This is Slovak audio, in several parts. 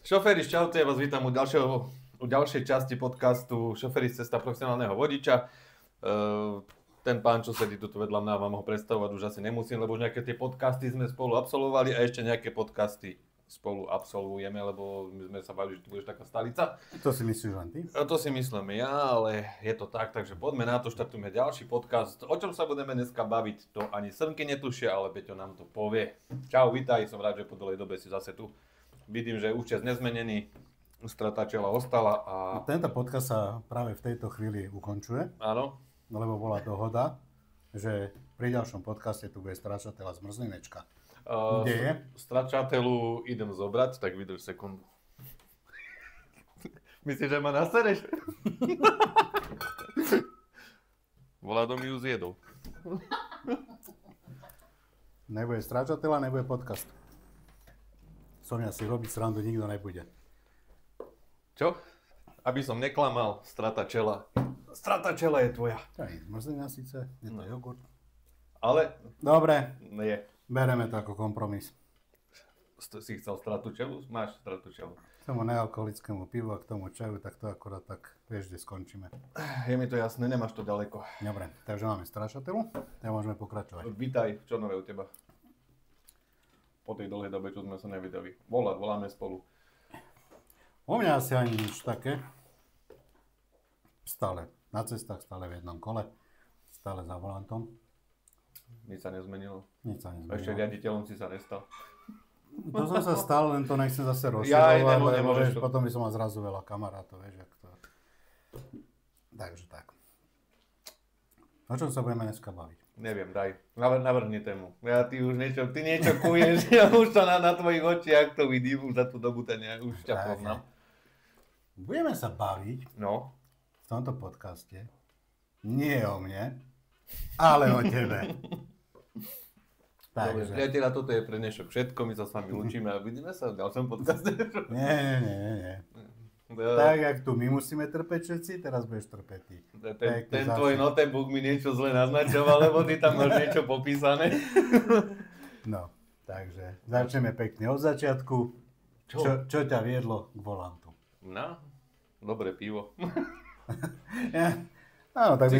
Šoféri, čaute, vás vítam u ďalšej časti podcastu Šoféri z cesta profesionálneho vodiča. Ten pán, čo sedí tu vedľa mňa, vám ho predstavovať už asi nemusím, lebo už nejaké tie podcasty sme spolu absolvovali a ešte nejaké podcasty spolu absolvujeme, lebo my sme sa bavili, že tu budeš taká stalica. To si myslíš len ty? To si myslím ja, ale je to tak, takže poďme na to, štartujeme ďalší podcast. O čom sa budeme dneska baviť, to ani srnky netušia, ale Peťo nám to povie. Čau, vítaj, som rád, že po dlhej dobe si zase tu. Vidím, že už čas nezmenený, strata čela ostala a... Tento podcast sa práve v tejto chvíli ukončuje. Áno. Lebo bola dohoda, že pri ďalšom podcaste tu bude stráčateľ a zmrzlinečka. Kde je? Stráčateľu idem zobrať, tak vydrž sekundu. Myslíš, že ma nasereš? Vlado mi ju zjedol. Nebude stráčateľa, nebude podcast. Sonia si robiť srandu nikto nebude. Čo? Aby som neklamal, strata čela. Strata čela je tvoja. To je zmrzlina síce, je to jogurt. Ale... Dobre, Nie. bereme to ako kompromis. Si chcel stratu čelu? Máš stratu čelu. K tomu nealkoholickému pivu a k tomu čaju, tak to akorát tak, vieš, kde skončíme. Je mi to jasné, nemáš to ďaleko. Dobre, takže máme stráčateľu a môžeme pokračovať. Vítaj, čo nové u teba? Po tej dlhej dobe, čo sme sa nevideli. Voláme spolu. U mňa asi ani nič také. Stále na cestách, stále v jednom kole, stále za volantom. Nič sa nezmenilo. Nič sa nezmenilo. Ešte riaditeľom si sa nestal. To som sa stal, len to nechcem zase Ja, rozširovať, lebo nemôžeš vieš, to. potom by som mal zrazu veľa kamarátov, vieš, jak to... Takže tak. O čom sa budeme dneska baviť? Neviem, daj. Navrhni tému. Ty niečo kuješ, ja už to na tvojich očiach to vidím, už za tú dobu už ťa poznám. Budeme sa baviť No. v tomto podcaste nie o mne, ale o tebe. Dobre, priateľa, toto je pre dnešok všetko, my sa s vami učíme a vidíme sa v ďalšom podcaste. Nie. Tak, jak tu my musíme trpeť všetci, teraz budeš trpeť ty. Ten tvoj notebook mi niečo zle naznačoval, lebo ty tam máš niečo popísané. No, takže začneme pekne od začiatku. Čo ťa viedlo k volantu? No, dobré pivo. Áno, tak my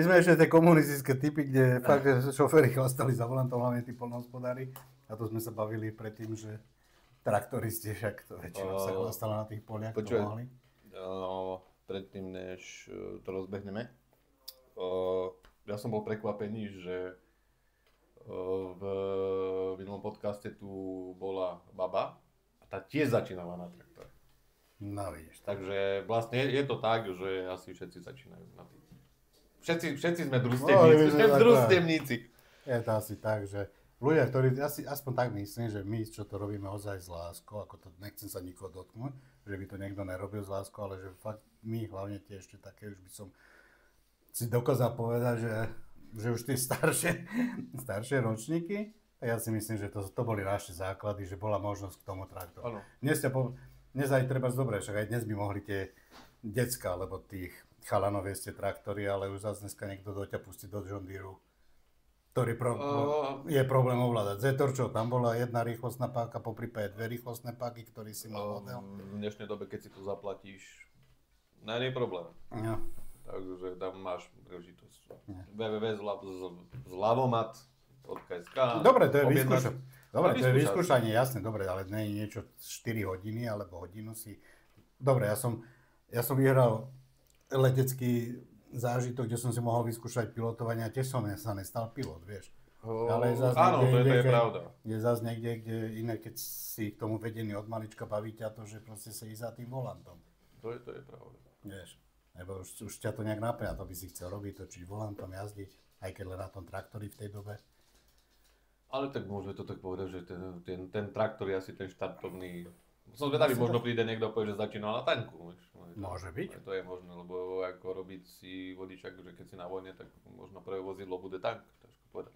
sme ešte tie komunistické typy, kde fakt šoféri chlastali za volantom, hlavne tí poľnohospodári. A to sme sa bavili predtým, že traktoristi, však to väčšinou sa chlastalo na tých poliach, to mohli. Predtým, než to rozbehneme, ja som bol prekvapený, že v minulom podcaste tu bola baba a tá tiež začínala na traktore. No vidíš. Takže vlastne je to tak, že asi všetci začínajú na tým. Všetci sme družstevníci. Je to asi tak, že ľudia, ktorí, aspoň tak myslím, že my, čo to robíme ozaj s láskou, ako to nechcem sa nikoho dotknúť, že by to niekto nerobil s láskou, ale že fakt my, hlavne tie ešte také, už by som si dokázal povedať, že už tie staršie ročníky, tak ja si myslím, že to boli naše základy, že bola možnosť k tomu traktoru. Dnes aj treba dobre, však aj dnes by mohli tie decka, lebo tých chalanov vieste traktory, ale už zase dneska niekto ťa pustí do John Deere, ktorý je problém ovládať. Zetorčov, tam bola jedna rýchlostná páka, poprípade dve rýchlostné páky, ktorý si mal model. V dnešnej dobe, keď si to zaplatíš, nie je problém. Ja. Takže tam máš príležitosť. www.zlavomat.sk. Dobre, to je vyskúšanie. Dobre, to je vyskúšanie, jasné, dobre, ale nie je niečo 4 hodiny alebo hodinu si... Dobre, ja som vyhral letecký zážitok, kde som si mohol vyskúšať pilotovanie a tiež som sa nestal pilot, vieš. Ale áno, to je pravda. Je zase niekde, kde iné, keď si k tomu vedený od malička, baví ťa to, že proste sa ísť za tým volantom. To je pravda. Vieš, lebo už ťa to nejak napája, to by si chcel robiť, točiť volantom, jazdiť, aj keď len na tom traktori v tej dobe. Ale tak môžeme to tak povedať, že ten traktor je asi ten štartovný. Som zvedavý, možno príde niekto a povie, že začínal na tanku. Môže byť. To je možné, lebo ako robiť si vodičak, že keď si na vojne, tak možno prvé vozidlo bude tank, ťažko povedať.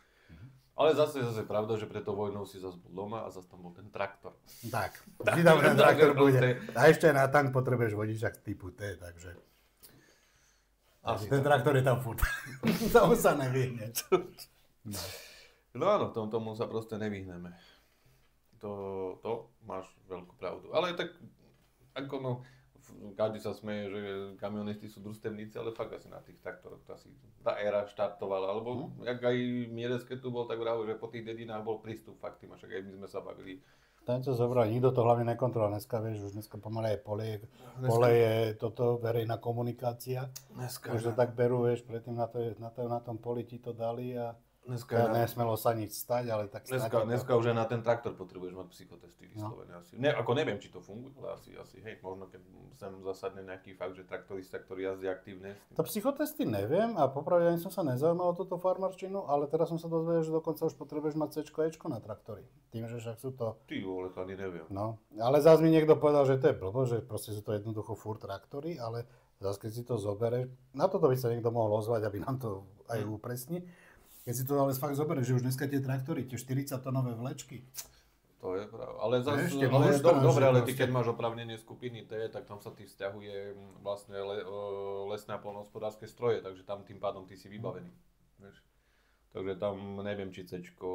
Ale zase pravda, že pred tou vojnou si zase bol doma a zase tam bol ten traktor. Tak, vždy tam ten traktor bude. A ešte na tank potrebuješ vodičak typu T, takže... Ten traktor je tam furt. Tomu sa nevyhne. No áno, tomu sa proste nevyhneme. To máš veľkú pravdu. Ale tak, ako no, každý sa smeje, že kamionisti sú družstevníci, ale fakt asi na tých traktoroch to asi tá éra štartovala. Alebo jak aj Mierez, keď tu bol, tak vravel, že po tých dedinách bol prístup fakt tým, však aj my sme sa bavili. Tento zobrať, nikto to hlavne nekontroluje. Dneska, vieš, už dneska pomaly aj pole je toto verejná komunikácia. Už to tak berú, vieš, predtým na tom poli ti to dali a nesmelo sa nič stať, ale tak dneska už aj na ten traktor potrebuješ mať psychotesty vyslovené. Asi. Ako neviem, či to funguje, ale asi hej, možno keď sem zasadne nejaký fakt, že traktorista, ktorý jazdí aktívne. To psychotesty neviem a popravde ani som sa nezaujímal o túto farmarčinu, ale teraz som sa dozvedel, že dokonca už potrebuješ mať C-čko, Ečko na traktori. Tým, že však sú to... Ty vole, to ani neviem. No, ale zás mi niekto povedal, že to je blbo, že proste sú to jednoducho furt traktory, ale zás keď si to zoberieš, na toto by sa niekto mohol ozvať, aby nám to aj upresní. Keď si to ale fakt zoberieš, že už dneska tie traktory, tie 40-tonové vlečky. To je pravda. Ale zase, dobre, ale ty keď máš oprávnenie skupiny T, tak tam sa ti vzťahuje vlastne lesné a poľnohospodárske stroje, takže tam tým pádom ty si vybavený. Vieš? Takže tam neviem, či C-čko...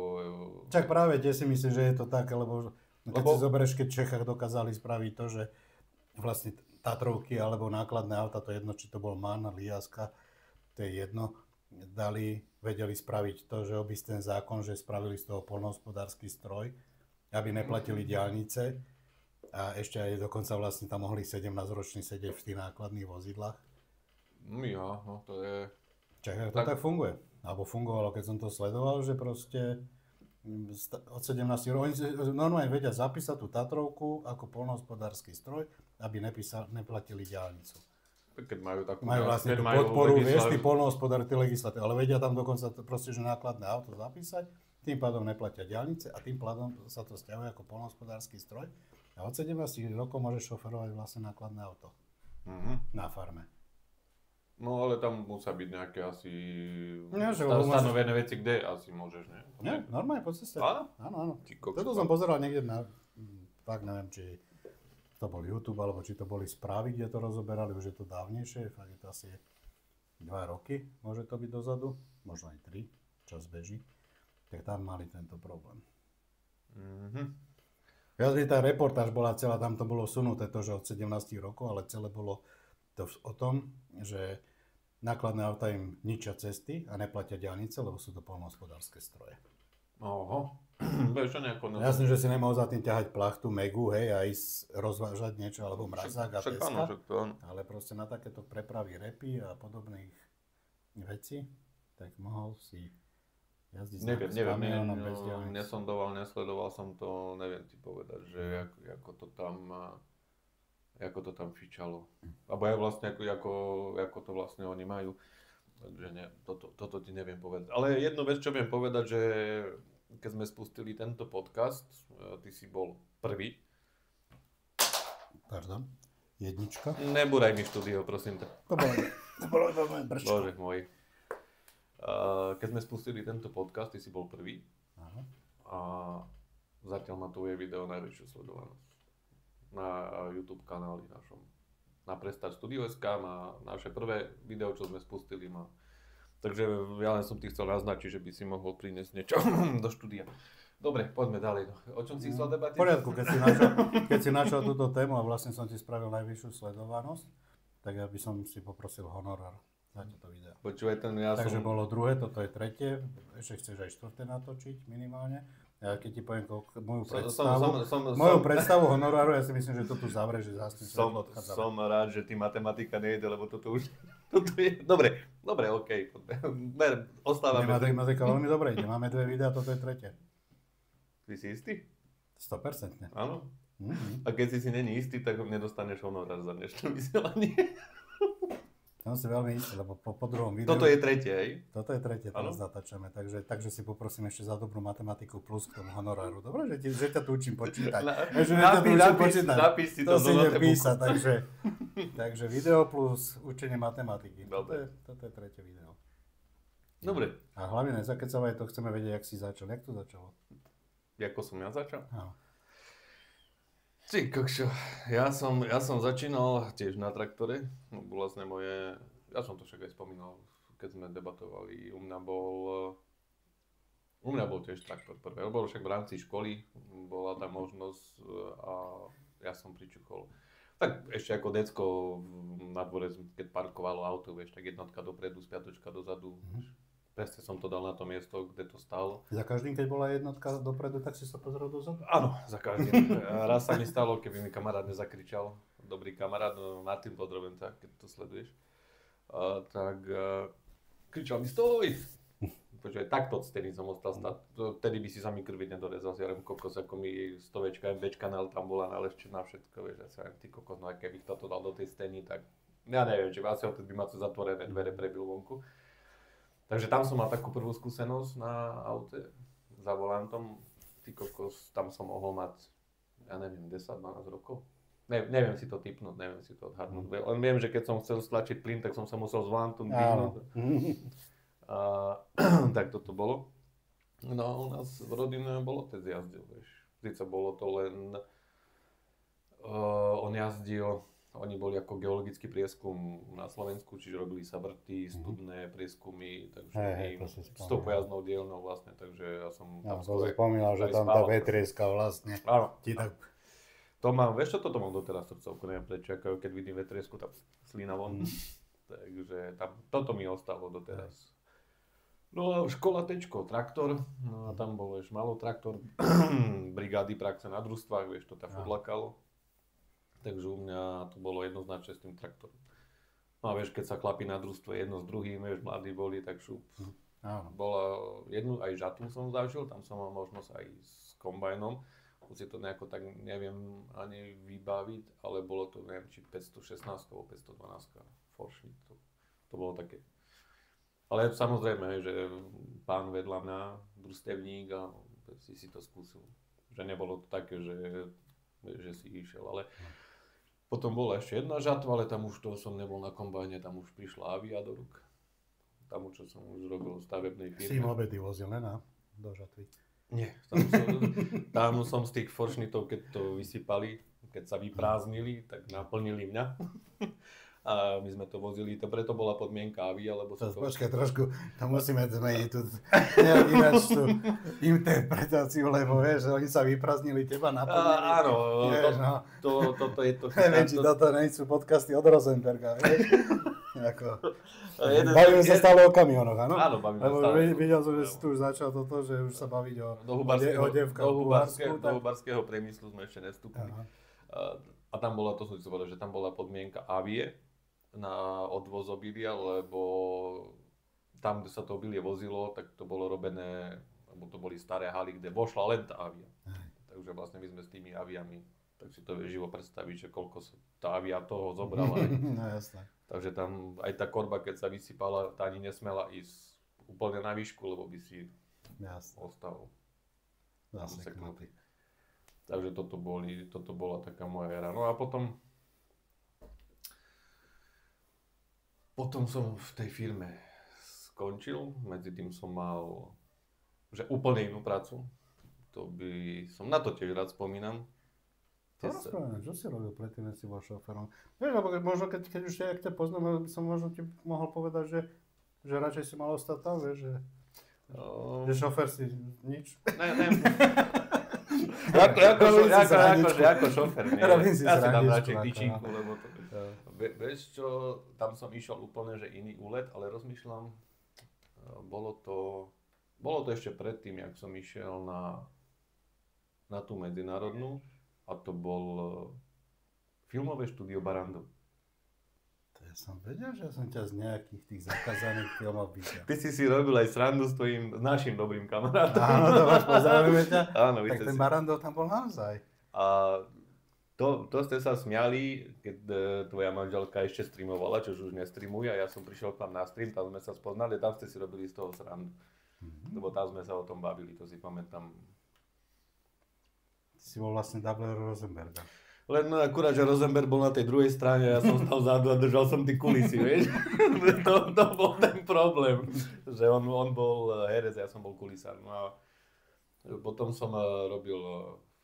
Čak práve tie si myslím, že je to tak, lebo keď si zoberieš, keď v Čechách dokázali spraviť to, že vlastne Tatrovky alebo nákladné auta, to je jedno, či to bol MAN, Liaska, to je jedno, vedeli spraviť to, že obísť ten zákon, že spravili z toho poľnohospodársky stroj, aby neplatili diaľnice a ešte aj dokonca vlastne tam mohli 17-roční sedieť v tých nákladných vozidlách. Ja, no to je... Čakaj, to tak funguje. Alebo fungovalo, keď som to sledoval, že proste od 17 rokov oni normálne vedia zapísať tú Tatrovku ako poľnohospodársky stroj, aby neplatili diaľnicu. Keď majú takú... Majú vlastne tú podporu, vieš, tí poľnohospodári, tí legislatívy, ale vedia tam dokonca proste, že nákladné auto zapísať, tým pádom neplatia diaľnice a tým pádom sa to sťahuje ako poľnohospodársky stroj a od 17 rokov môžeš šoferovať vlastne nákladné auto na farme. No ale tam musia byť nejaké asi stanovené veci, kde asi môžeš, nie? Nie, normálne po ceste. Áno? Áno. Toto som pozeral niekde na, fakt neviem, či to bol YouTube, alebo či to boli správy, kde to rozoberali, už je to dávnejšie, fakt je to asi 2 roky, môže to byť dozadu, možno aj 3, čas beží, tak tam mali tento problém. Viac by tá reportáž bola celá, tam to bolo sunuté to, že od 17 rokov, ale celé bolo to o tom, že nákladné auta im ničia cesty a neplatia diaľnice, lebo sú to poľnohospodárske stroje. Oho. Jasne, že si nemohol za tým ťahať plachtu, megu, hej, a ísť rozvážať niečo, alebo mrazák a peska, ale proste na takéto prepravy repy a podobných vecí, tak mohol si jazdiť s kamiónom bez diaľnic. Nesledoval som to, neviem ti povedať, že ako to tam fičalo. Alebo aj vlastne, ako to vlastne oni majú. Takže nie, toto ti neviem povedať. Ale jednu vec, čo viem povedať, že keď sme spustili tento podcast, ty si bol prvý. Pardon, jednička. Nebúraj mi štúdio, prosím ťa. To bolo iba moje brčko. Bože môj. Keď sme spustili tento podcast, ty si bol prvý. Aha. A zatiaľ má tvoje video najväčšiu sledovanosť. Na YouTube kanáli našom. Na Prestať Studio.sk má naše prvé video, čo sme spustili. Takže ja len som ti chcel naznačiť, že by si mohol priniesť niečo do štúdia. Dobre, poďme ďalej. O čom si chcel debatovať? V poriadku, keď si našiel túto tému a vlastne som ti spravil najvyššiu sledovanosť, tak ja by som si poprosil honorár za toto video. Počúvaj, Takže bolo druhé, toto je tretie, ešte chceš aj štvrté natočiť minimálne. Ja keď ti poviem moju predstavu honoráru, ja si myslím, že to tu zavre, že zase odchádzame. Som rád, že ty matematika nejde, lebo toto už... Toto je... Dobre, okej. Ostávame. Matematika veľmi dobre ide, máme 2 videá, toto je tretie. Ty si istý? 100%. Áno. A keď si není istý, tak nedostaneš honorár za dnešné vysielanie. Som si veľmi istý, lebo po druhom videu... Toto je tretie, hej? Toto je tretie, teraz natáčame, takže si poprosím ešte za dobrú matematiku plus k tomu honoráru. Dobre, že ťa tu učím počítať. Napíš si to si nepísať, takže video plus učenie matematiky. Toto je tretie video. Dobre. A hlavne nezakecavaj, to chceme vedieť, jak si začal. Jak to začalo? Ako som ja začal? Áno. Ty kokšo, ja som začínal tiež na traktore, vlastne ja som to však aj spomínal, keď sme debatovali, u mňa bol U mňa bol tiež traktor prvé, lebo však v rámci školy bola tá možnosť a ja som pričuchol. Tak ešte ako decko na dvore, keď parkovalo auto, vieš, tak jednotka dopredu, spiatočka dozadu. Presne som to dal na to miesto, kde to stálo. Za každým, keď bola jednotka dopredu, tak si sa pozrel dozadu? Áno, za každým. Raz sa mi stalo, keby mi kamarát nezakričal, dobrý kamarát, Martin Podrobenca, keď to sleduješ, tak kričal mi stoj! Počuaj, takto vtedy som ostal stať. Vtedy by si sa mi krvi nedorezal. Ja viem, kokos, ako mi stovečka, MBčka tam bola naleštená všetko, vieš, ja sa viem, ty kokos, no a keby to dal do tej steny, tak ja neviem, či asi odtedy by ma tu zatvorené dvere prebil vonku. Takže tam som mal takú prvú skúsenosť na aute za volantom. Ty kokos, tam som mohol mať, ja neviem, 10-12 rokov. Neviem si to tipnúť, neviem si to odhadnúť. Len viem, že keď som chcel stlačiť plyn, tak som sa musel z volantu dvihnúť. Tak toto bolo. No a u nás v rodine bol otec jazdil, vieš. Sice bolo to len, on jazdil, oni boli ako geologický prieskum na Slovensku, čiže robili sa vrty, studné prieskumy, takže s tou pojazdnou dielnou vlastne, takže ja som tam skôr... Ja som spomínal, že tam tá vetrieska vlastne. Áno. Tak... To mám, vieš čo, toto mám doteraz srdcovku, neviem prečo, keď vidím vetriesku, tam slina von. Takže tam, toto mi ostalo doteraz. No a škola Tečko, traktor, no a tam bol ešte malo traktor, brigády praxe na družstvách, vieš, to tam odlakalo. Takže u mňa to bolo jednoznačne s tým traktorom. No a vieš, keď sa chlapi na družstve jedno s druhým, vieš, mladí boli, tak šup. Bola jednu, aj žatvu som zažil, tam som mal možnosť aj s kombajnom. Už si to nejako tak neviem ani vybaviť, ale bolo to, neviem, či 516 alebo 512 Forschnitt, to bolo také. Ale samozrejme, že pán vedľa mňa, družstevník a si to skúsil. Že nebolo to také, že si išiel, ale potom bola ešte jedna žatva, ale tam už to som nebol na kombajne, tam už prišla Avia do rúk. Tam, čo som už robil v stavebnej firme. Si im obedy vozil, ne? Do žatvy. Nie, tam som z tých Forschnittov, keď to vysypali, keď sa vyprázdnili, tak naplnili mňa. A my sme to vozili, to preto bola podmienka Avia, lebo sa to... Počkaj, trošku, to musíme zmeniť tu nejak ináč tú interpretáciu, lebo vieš, že oni sa vyprázdnili, teba naplnili. Áno, toto je to... Neviem, či toto nie sú podcasty od Rosenberga, vieš? Bavíme sa stále o kamionoch, áno? Áno, bavíme sa stále. Lebo videl som, že si tu už začal toto, že už sa baviť o devkách v Bulharsku. Do hubarského priemyslu sme ešte nestúpili. A tam bola, to som si povedal, že tam bola podmienka Avie na odvoz obilia, lebo tam, kde sa to obilie vozilo, tak to bolo robené, lebo to boli staré haly, kde vošla len tá Avia. Takže vlastne my sme s tými Aviami, tak si to vie živo predstaviť, že koľko sa tá Avia toho zobrala. No jasné. Takže tam aj tá korba, keď sa vysypala, tá ani nesmela ísť úplne na výšku, lebo by si ostal zaseknutý. Takže toto bola taká moja éra. No a potom som v tej firme skončil, medzi tým som mal že úplne inú prácu. Na to tiež rád spomínam. Čo si robil predtým, keď si bol šoférom? Vieš, lebo možno keď už ťa poznám, by som možno ti mohol povedať, že radšej si mal ostať tam, vieš, že šofér si nič. Ne. Ako šofér, nie. Ja si dám radšej tyčinku, lebo to... Vieš čo, tam som išiel úplne, že iný úlet, ale rozmýšľam, bolo to ešte predtým, jak som išiel na tú medzinárodnú, a to bol filmové štúdio Barrandov. To ja som vedel, že som ťa z nejakých tých zakázaných filmov videl. Ty si robil aj srandu s našim dobrým kamarátom. Áno, to máš, pozdravujeme ťa. Áno, tak ten Barrandov tam bol naozaj. A to ste sa smiali, keď tvoja manželka ešte streamovala, čo už nestreamuje, a ja som prišiel k vám na stream, tam sme sa spoznali, tam ste si robili z toho srandu. Lebo tam sme sa o tom bavili, to si pamätám. Ty si bol vlastne doubler Rosenberga. Len akurát, že Rosenberg bol na tej druhej strane, ja som stal vzadu a držal som tie kulisy, vieš. to bol ten problém, že on bol herec, ja som bol kulisár. No a potom som robil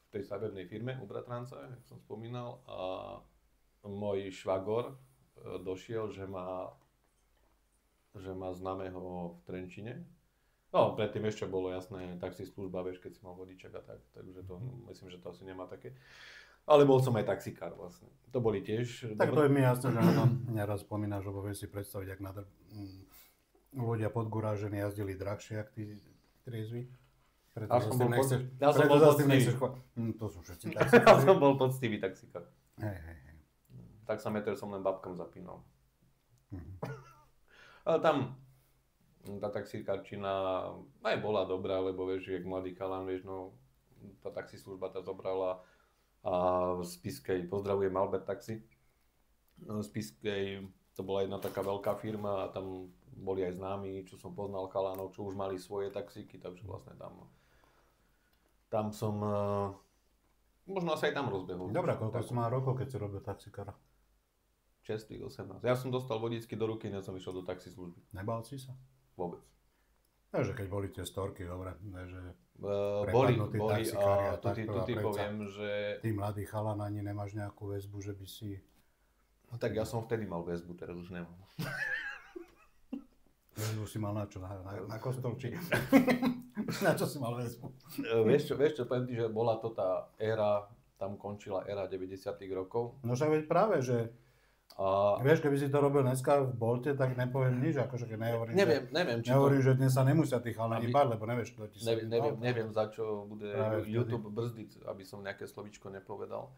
v tej stavebnej firme u bratranca, jak som spomínal, a môj švagor došiel, že má známeho v Trenčine, No, predtým ešte bolo jasné, taxislužba, vieš, keď si mal vodičak a tak, takže to, myslím, že to asi nemá také. Ale bol som aj taxikár vlastne. To boli tiež... Tak to je mi jasné, že na tom neraz spomínaš, lebo vieš si predstaviť, ak ľudia podgurážení jazdili drahšie, jak tí triezvi. Ja som bol poctivý. To sú všetci Ja taxikári. som bol poctivý taxikár. Hej. Taxameter som len babkám zapínal. Ale tam tá taxikárčina aj bola dobrá, lebo vieš, jak mladý chalan, vieš, no, tá taxislužba tá zobrala a v Spiskej, pozdravujem Albert Taxi, v Spiskej to bola jedna taká veľká firma a tam boli aj známi, čo som poznal chalanov, čo už mali svoje taxíky, takže vlastne tam som, možno asi aj tam rozbehol. Dobre, koľko si mal rokov, keď si robil taxikára? Čerstvých 18. Ja som dostal vodičky do ruky, než som išiel do taxislužby. Nebál si sa? Vôbec. Takže keď boli tie storky, dobre, že Boli taxikári a tu ti poviem, že... Ty mladý chalan ani nemáš nejakú väzbu, že by si... No tak ja som vtedy mal väzbu, teraz už nemám. Väzbu si mal na čo? Na kostol či... Na čo si mal väzbu? Vieš čo, poviem ti, že bola to tá éra, tam končila éra 90 rokov. No však veď práve, že... A... Vieš, keby si to robil dneska v Bolte, tak nepoviem nič, akože keď neviem, či nehovorím, že dnes sa nemusia tí chalani báť, lebo nevieš, kto ti sa... Neviem, za čo bude YouTube brzdiť, aby som nejaké slovíčko nepovedal.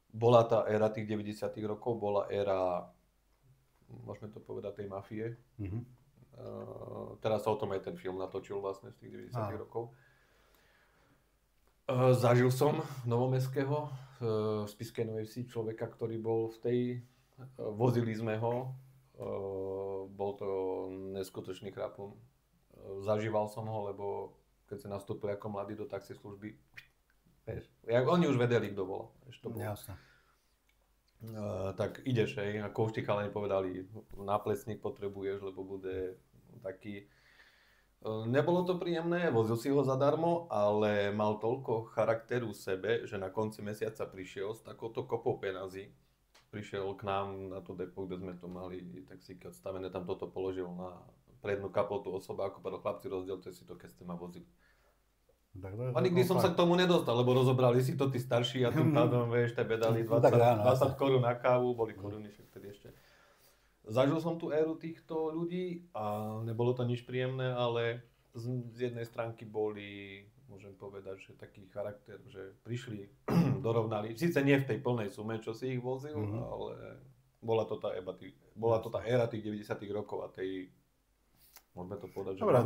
Bola tá éra tých 90 rokov, bola éra, môžeme to povedať, tej mafie. Teraz sa o tom aj ten film natočil vlastne z tých 90 rokov. Zažil som Novomestského, v Spišskej Novej Vsi, človeka, ktorý bol v tej... Vozili sme ho, bol to neskutočný chrapun. Zažíval som ho, lebo keď sa nastúpil ako mladý do taxislužby, vieš, oni už vedeli, kto bol. Jasne. Tak ideš, hej, ako už tí chalani povedali, náplesník potrebuješ, lebo bude taký... Nebolo to príjemné, vozil si ho zadarmo, ale mal toľko charakteru sebe, že na konci mesiaca prišiel s takouto kopou peňazí. Prišiel k nám na to depo, kde sme to mali taxíky odstavené, tam toto položil na prednú kapotu osoba, ako povedal, chlapci, rozdielte si to, keď ste ma vozili. A nikdy som sa k tomu nedostal, lebo rozobrali si to tí starší a tým pádom, vieš, tebe dali 20 korún na kávu, boli koruny však vtedy ešte. Zažil som tú éru týchto ľudí a nebolo to nič príjemné, ale z jednej stránky boli, môžem povedať, že taký charakter, že prišli, dorovnali, síce nie v tej plnej sume, čo si ich vozil, ale bola to tá éra tých 90 rokov a tej, môžeme to povedať, že... Dobre,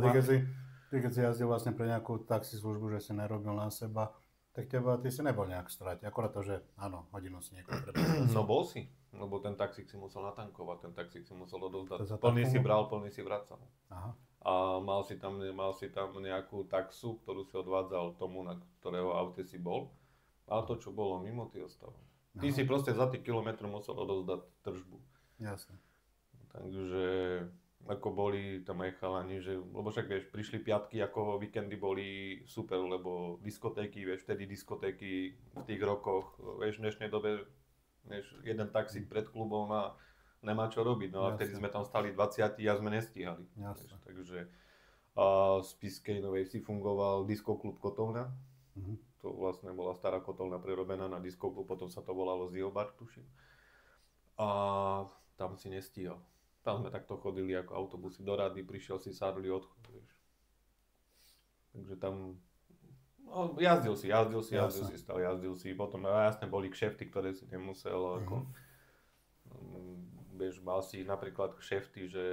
ty keď si jazdil vlastne pre nejakú taxislužbu, že si nerobil na seba, tak ty si nebol nejak v strate, akorát to, že áno, hodinu si niekoho treba. No bol si, lebo ten taxík si musel natankovať, ten taxík si musel odovzdať, plný si bral, plný si vracal. Aha. A mal si tam nejakú taxu, ktorú si odvádzal tomu, na ktorého aute si bol. A to, čo bolo mimo, ty ostalo. Ty si proste za tých kilometrov musel odovzdať tržbu. Jasne. Takže ako boli tam aj chalani, že, lebo však vieš, prišli piatky, ako víkendy boli super, lebo diskotéky, vieš, vtedy diskotéky v tých rokoch, vieš, v dnešnej dobe, vieš, jeden taxík pred klubom a nemá čo robiť, no a vtedy sme tam stali 20 a sme nestíhali. Vieš, takže v Spišskej Novej Vsi fungoval diskoklub Kotovňa. To vlastne bola stará kotolňa prerobená na diskoklub, potom sa to volalo Ziobar, tuším. A tam si nestíhal. Tam sme takto chodili ako autobusy do rady, prišiel si, sadli, odchod, vieš. Takže tam, no, jazdil si, potom jasne boli kšefty, ktoré si nemusel, ako, vieš, mal si napríklad kšefty, že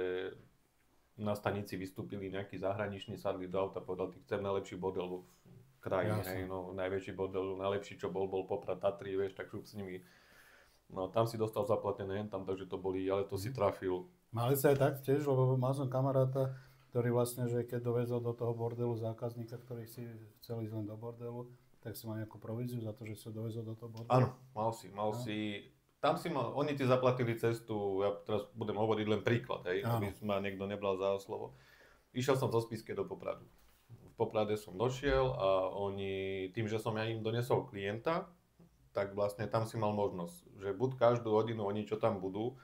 na stanici vystúpili nejakí zahraniční, sadli do auta, povedal, ty chcem najlepší bordel v krajine, hej, no, najväčší bordel, najlepší, čo bol Poprad, Tatry, vieš, tak šup s nimi. No, tam si dostal zaplatené tam, takže to boli, ale to si trafil. Mali sa aj tak tiež, lebo mal som kamaráta, ktorý vlastne, že keď dovezol do toho bordelu zákazníka, ktorý si chcel ísť len do bordelu, tak si mal nejakú províziu za to, že si dovezol do toho bordelu? Áno, mal si, tam si mal, oni ti zaplatili cestu, ja teraz budem hovoriť len príklad, hej, aby ma niekto nebral za slovo. Išiel som zo Spišskej do Popradu. V Poprade som došiel a oni, tým, že som ja im donesol klienta, tak vlastne tam si mal možnosť, že buď každú hodinu oni, čo tam budú,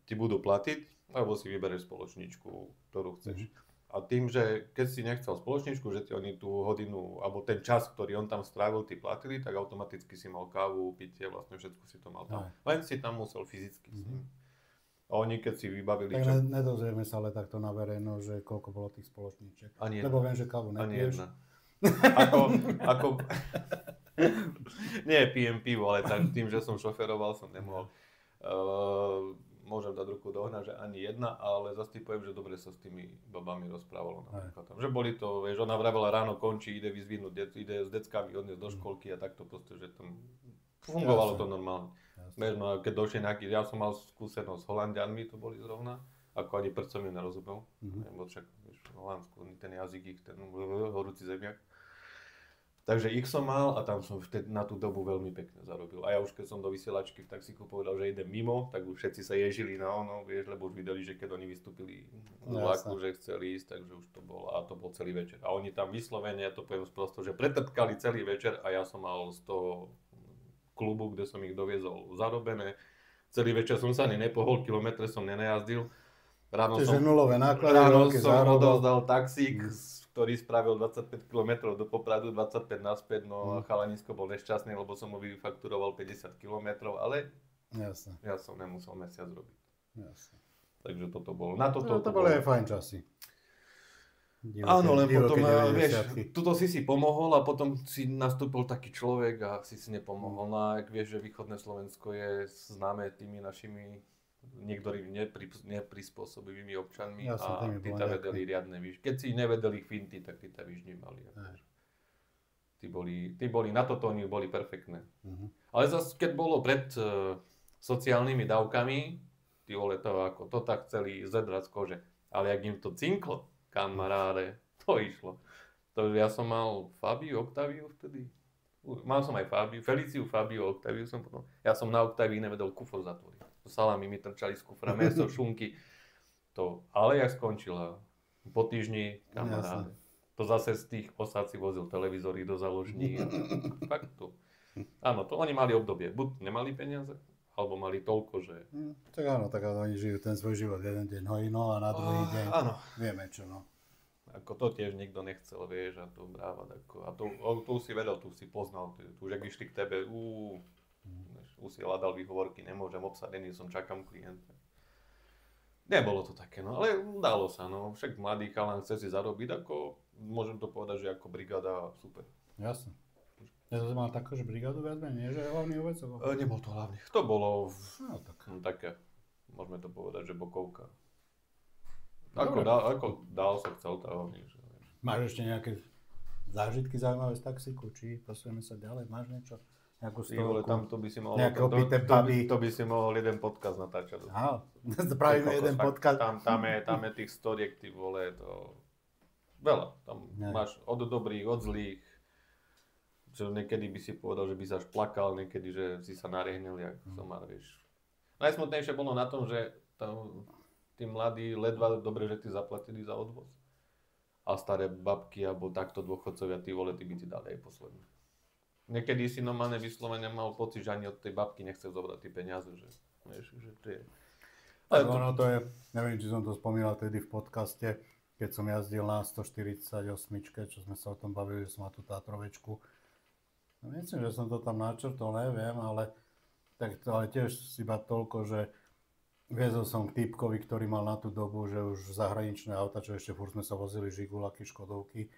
ti budú platiť, alebo si vybereš spoločničku, ktorú chceš. A tým, že keď si nechcel spoločničku, že ti oni tú hodinu, alebo ten čas, ktorý on tam strávil, ty platili, tak automaticky si mal kávu, pitie, vlastne všetko si to mal tam. Len si tam musel fyzicky s ním. A oni keď si vybavili... Tak nedozrieme sa ale takto na verejno, že koľko bolo tých spoločníček. Ani jedna. Lebo viem, že kávu nepiješ. Ani jedna. Ako... Nie, pijem pivo, ale tým, že som šoferoval, som nemohol. Môžem dať ruku do ohňa, že ani jedna, ale zase ti poviem, že dobre sa s tými babami rozprávalo. Že boli to, vieš, ona vravela ráno končí, ide vyzvihnúť, ide s deckami odniesť do školky a takto proste, že tam fungovalo to normálne. Vieš, no a keď došli nejaký, ja som mal skúsenosť s Holandianmi, to boli zrovna, ako ani prd som im nerozumel, lebo však, vieš, v Holandsku, ten jazyk ich, ten horúci zemiak. Takže ich som mal a tam som na tú dobu veľmi pekne zarobil. A ja už keď som do vysielačky v taxíku povedal, že idem mimo, tak už všetci sa ježili na ono, vieš, lebo už videli, že keď oni vystúpili z vlaku, že chceli ísť, takže už to bolo, a to bol celý večer. A oni tam vyslovene, ja to poviem sprosto, že pretrtkali celý večer a ja som mal z toho klubu, kde som ich doviezol, zarobené. Celý večer som sa ani nepohol, kilometre som nenajazdil. Čiže nulové náklady, odozdal taxík, ktorý spravil 25 km do Popradu, 25 naspäť, no a chalanisko bol nešťastný, lebo som mu vyfakturoval 50 km, ale jasne. Ja som nemusel mesiac robiť. Jasne. Takže toto bolo. Na to boli aj fajn časy. Áno, len potom, vieš, tuto si pomohol a potom si nastúpil taký človek a si nepomohol. No a ak vieš, že východné Slovensko je známe tými našimi niektorými neprispôsobivými občanmi a tí tam vedeli riadne výšky. Keď si nevedeli finty, tak tí tam výšky mali. Tí boli, na toto oni boli perfektné. Ale zase, keď bolo pred sociálnymi dávkami, tí vole to tak chceli zedrať z kože. Ale jak im to cinklo, kamaráde, to išlo. Ja som mal Fabiu, Octaviu vtedy. Mal som aj Feliciu, Fabiu, Octaviu som potom. Ja som na Octavii nevedel kufor zatvoriť. Salami mi trčali z kufra, mäso, šunky. Ale jak skončila, po týždni, kamaráde. To zase z tých osad si vozil televízory do záložní. Fakt to. Áno, to oni mali obdobie. Buď nemali peniaze, alebo mali toľko, že... Tak áno, tak oni žijú ten svoj život. Jeden deň hojno a na druhý deň vieme čo, no. Ako to tiež nikto nechcel, vieš, a to brávať. A tu si vedel, tu si poznal, tu už ak išli k tebe, už si hľadal výhovorky, nemôžem, obsadený som, čakám klienta. Nebolo to také, no, ale dalo sa, no. Však mladý chalan chce si zarobiť, ako, môžem to povedať, že ako brigáda, super. Jasne. Ja som mal takú, že brigádu viac menej, nie? Že je hlavný ovec? Nebol to hlavný. To bolo také, môžeme to povedať, že bokovka. Ako dál sa chcel, to hlavný. Že... Máš ešte nejaké zážitky zaujímavé z taxíku, či posujeme sa ďalej, máš niečo? Tam to by si mohol, to by si mohol jeden podcast natáčať. Áno, spravíme jeden podcast. Tam je tých storiek, ty vole, to veľa. Tam máš od dobrých, od zlých. Čo niekedy by si povedal, že by sa až plakal, niekedy, že si sa narehnil, jak somár, vieš. Najsmutnejšie bolo na tom, že tí mladí ledva dobre, že ti zaplatili za odvoz. A staré babky, alebo takto dôchodcovia, ty vole, ty by ti dali aj posledné. Niekedy si normálne vyslovene mal pocit, že ani od tej babky nechce zobrať tie peniaze, že vieš, že to je... Tak ono to je, neviem, či som to spomínal tedy v podcaste, keď som jazdil na 148, čo sme sa o tom bavili, že som mal tú Tatrovečku. No, myslím, že som to tam načrtol, neviem, ale tiež iba toľko, že viezol som k týpkovi, ktorý mal na tú dobu, že už zahraničné auta, čo ešte furt sme sa vozili Žigulaky, Škodovky,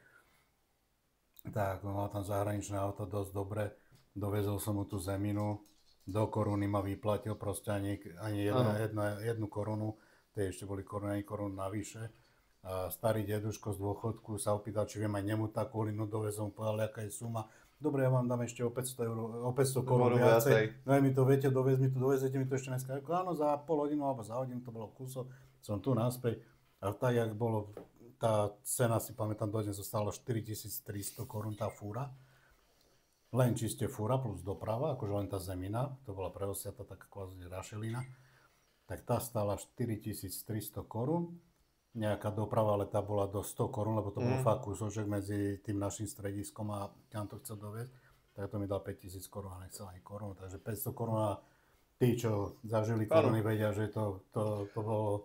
tak mal tam zahraničné auto dosť dobre, dovezol som mu tú zeminu, do koruny ma vyplatil, proste ani jednu korunu, tie ešte boli koruny, ani korunu navyše. A starý deduško z dôchodku sa opýtal, či viem aj nemu takú hlinu dovezol, povedal, aká je suma. Dobre, ja vám dám ešte o 500 korún viacej. No aj mi to viete, dovezete mi to ešte dneska. Áno, za pol hodinu alebo za hodinu, to bolo kúsok, som tu naspäť. A tak, jak bolo, tá cena, si pamätám, dodnes zostala 4300 korún tá fúra. Len čiste fúra plus doprava, akože len tá zemina, to bola preosiata taká kvázi rašelina. Tak tá stála 4300 korún. Nejaká doprava, ale tá bola do 100 korún, lebo to bol fakt kúsoček medzi tým našim strediskom a kam to chcel doviesť. Tak to mi dal 5000 korún a nechcel ani korunu. Takže 500 korún a tí, čo zažili koruny, vedia, že to bolo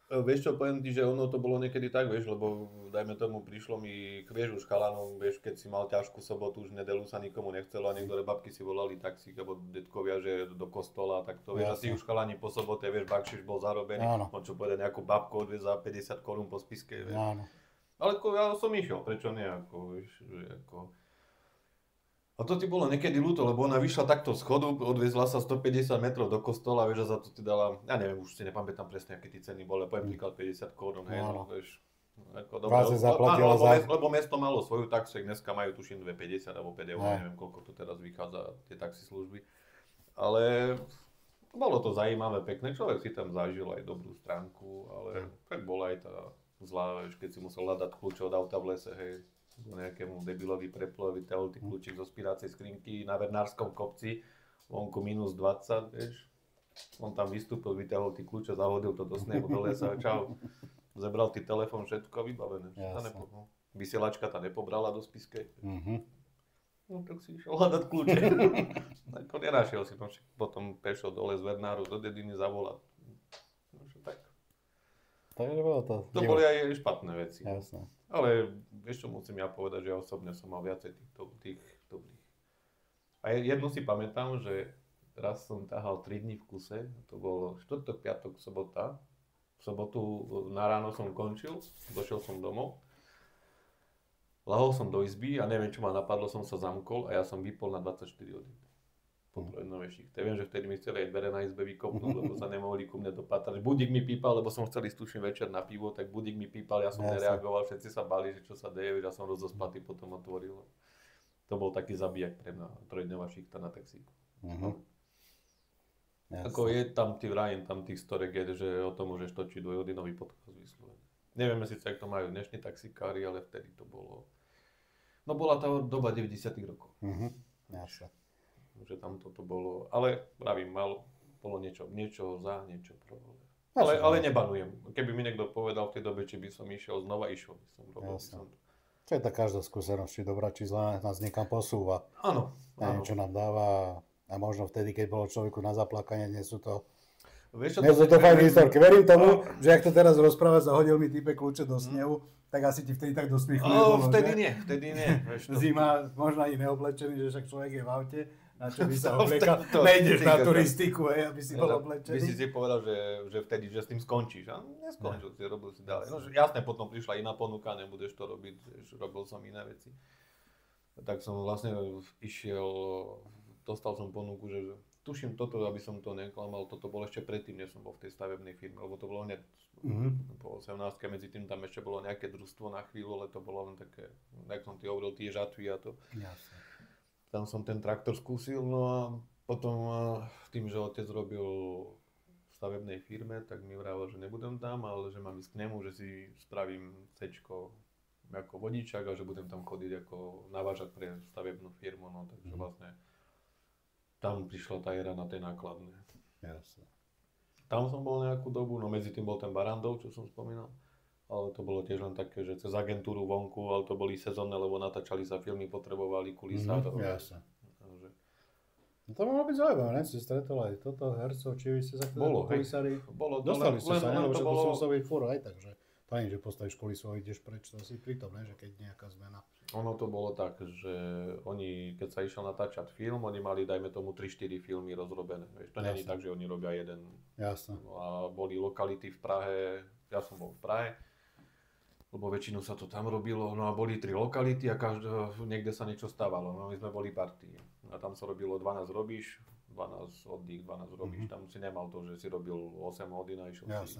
Vieš čo, poviem ti, že ono to bolo niekedy tak, vieš, lebo dajme tomu, prišlo mi, vieš, už chalanom, vieš, keď si mal ťažkú sobotu, už nedelu sa nikomu nechcelo a niektoré babky si volali taxík, alebo detkovia, že do kostola, tak to vieš, a tí už chalani po sobote, vieš, bakšiš bol zarobený, on čo povedať, nejakú babku odviez za 50 korún po spiske, vieš. Áno. Ale ja som išiel, prečo nie, ako, vieš, že ako... A to ti bolo niekedy ľúto, lebo ona vyšla takto z chodu, odviezla sa 150 metrov do kostola, vieš, a za to ti dala, ja neviem, už si nepamätám presne, aké tie ceny boli, poviem príklad 50 korún, hej, no, vieš. Ako, dobre, lebo mesto malo svoju taxu, dneska majú tuším 2,50 alebo 5 eur, neviem koľko to teraz vychádza, tie taxislužby. Ale bolo to zaujímavé, pekné, človek si tam zažil aj dobrú stránku, ale tak bola aj tá zlá, vieš, keď si musel hľadať kľúče od auta v lese, hej. Nejakému debilovi preplovi ty kľúčik zo spirácej skrinky na Vernárskom kopci, vonku minus 20, vieš. On tam vystúpil, vyťahol ty kľúče, zahodil to do snehu, do lesa, čau. Zebral ty telefón, všetko vybavené. Vysielačka tá nepobrala do spiske. No tak si išiel hľadať kľúče. To nenašiel si, potom pešiel dole z Vernáru do dediny zavolať. No, tak. Takže bolo to. To boli aj špatné veci. Jasné. Ale vieš čo, musím ja povedať, že ja osobne som mal viacej tých dobrých. A jednu si pamätám, že raz som ťahal 3 dní v kuse, to bolo štvrtok, piatok, sobota. V sobotu na ráno som končil, došiel som domov. Lahol som do izby a neviem čo ma napadlo, som sa zamkol a ja som vypol na 24 hodín. Po trojnovej šichte. Viem, že vtedy mi chceli aj dvere na izbe vykopnúť, lebo sa nemohli ku mne dopatrať. Budík mi pípal, lebo som chcel ísť tuším večer na pivo, tak budík mi pípal, ja som nereagoval, všetci sa bali, že čo sa deje, že ja som rozospatý potom otvoril. To bol taký zabijak pre mňa, trojdňová šichta na taxíku. Ako je tam tam tých storek, že o tom môžeš točiť dvojhodinový podcast vyslovene. Nevieme síce, jak to majú dnešní taxikári, ale vtedy to bolo... No bola tá doba 90. rokov. Jasne. Že tam toto bolo, ale pravím, bolo niečo za, niečo pro. Ale nebanujem. Keby mi niekto povedal v tej dobe, či by som išiel znova, išiel by som. Robil by som to. Čo je tá každá skúsenosť, či dobrá, či zlá, nás niekam posúva. Áno. Čo nám dáva a možno vtedy, keď bolo človeku na zaplakanie, nie sú to to fajn historky. Verím tomu, že ak to teraz rozpráva, zahodil mi týpek kľúče do snehu, tak asi ti vtedy tak do smiechu nebolo, vtedy nie. Zima, možno ani neoblečený, že však človek je v aute. Na čo by sa obliekal, nejdeš na turistiku, aby si bol oblečený. By si povedal, že vtedy, že s tým skončíš, a neskončil si, robil si ďalej. No, jasne, potom prišla iná ponuka, nebudeš to robiť, že robil som iné veci. Tak som vlastne dostal som ponuku, že tuším toto, aby som to neklamal, toto bolo ešte predtým, než som bol v tej stavebnej firme, lebo to bolo hneď po 18, medzi tým tam ešte bolo nejaké družstvo na chvíľu, ale to bolo len také, jak som ti hovoril, tie žatvy a to. Jasne. Tam som ten traktor skúsil, no a potom tým, že otec robil v stavebnej firme, tak mi vravel, že nebudem tam, ale že mám ísť k nemu, že si spravím C-čko ako vodičák a že budem tam chodiť ako navážať pre stavebnú firmu, no takže vlastne tam prišla tá éra na tej nákladné. Jasne. Tam som bol nejakú dobu, no medzi tým bol ten Barandov, čo som spomínal. Ale to bolo tiež len také, že cez agentúru vonku, ale to boli sezónne, lebo natáčali sa filmy, potrebovali kulisárov. Jasne. Takže... No to mohlo byť zaujímavé, ne? Si stretol aj toto hercov, či vy ste sa bolo, kulisári... Bolo, dostali ste sa, lebo to muselo byť furt aj tak, že to ani, že postavíš kulisu a ideš preč, to si pritom, ne? Že keď nejaká zmena. Ono to bolo tak, že oni, keď sa išiel natáčať film, oni mali, dajme tomu, 3-4 filmy rozrobené. Vieš, to nie je tak, že oni robia jeden. Jasne. No a boli lokality v Prahe, ja som bol v Prahe, lebo väčšinou sa to tam robilo, no a boli 3 lokality a niekde sa niečo stávalo, no my sme boli partii. A tam sa robilo 12 robíš, 12 oddych, 12 robíš, tam si nemal to, že si robil 8 hodín a išiel si.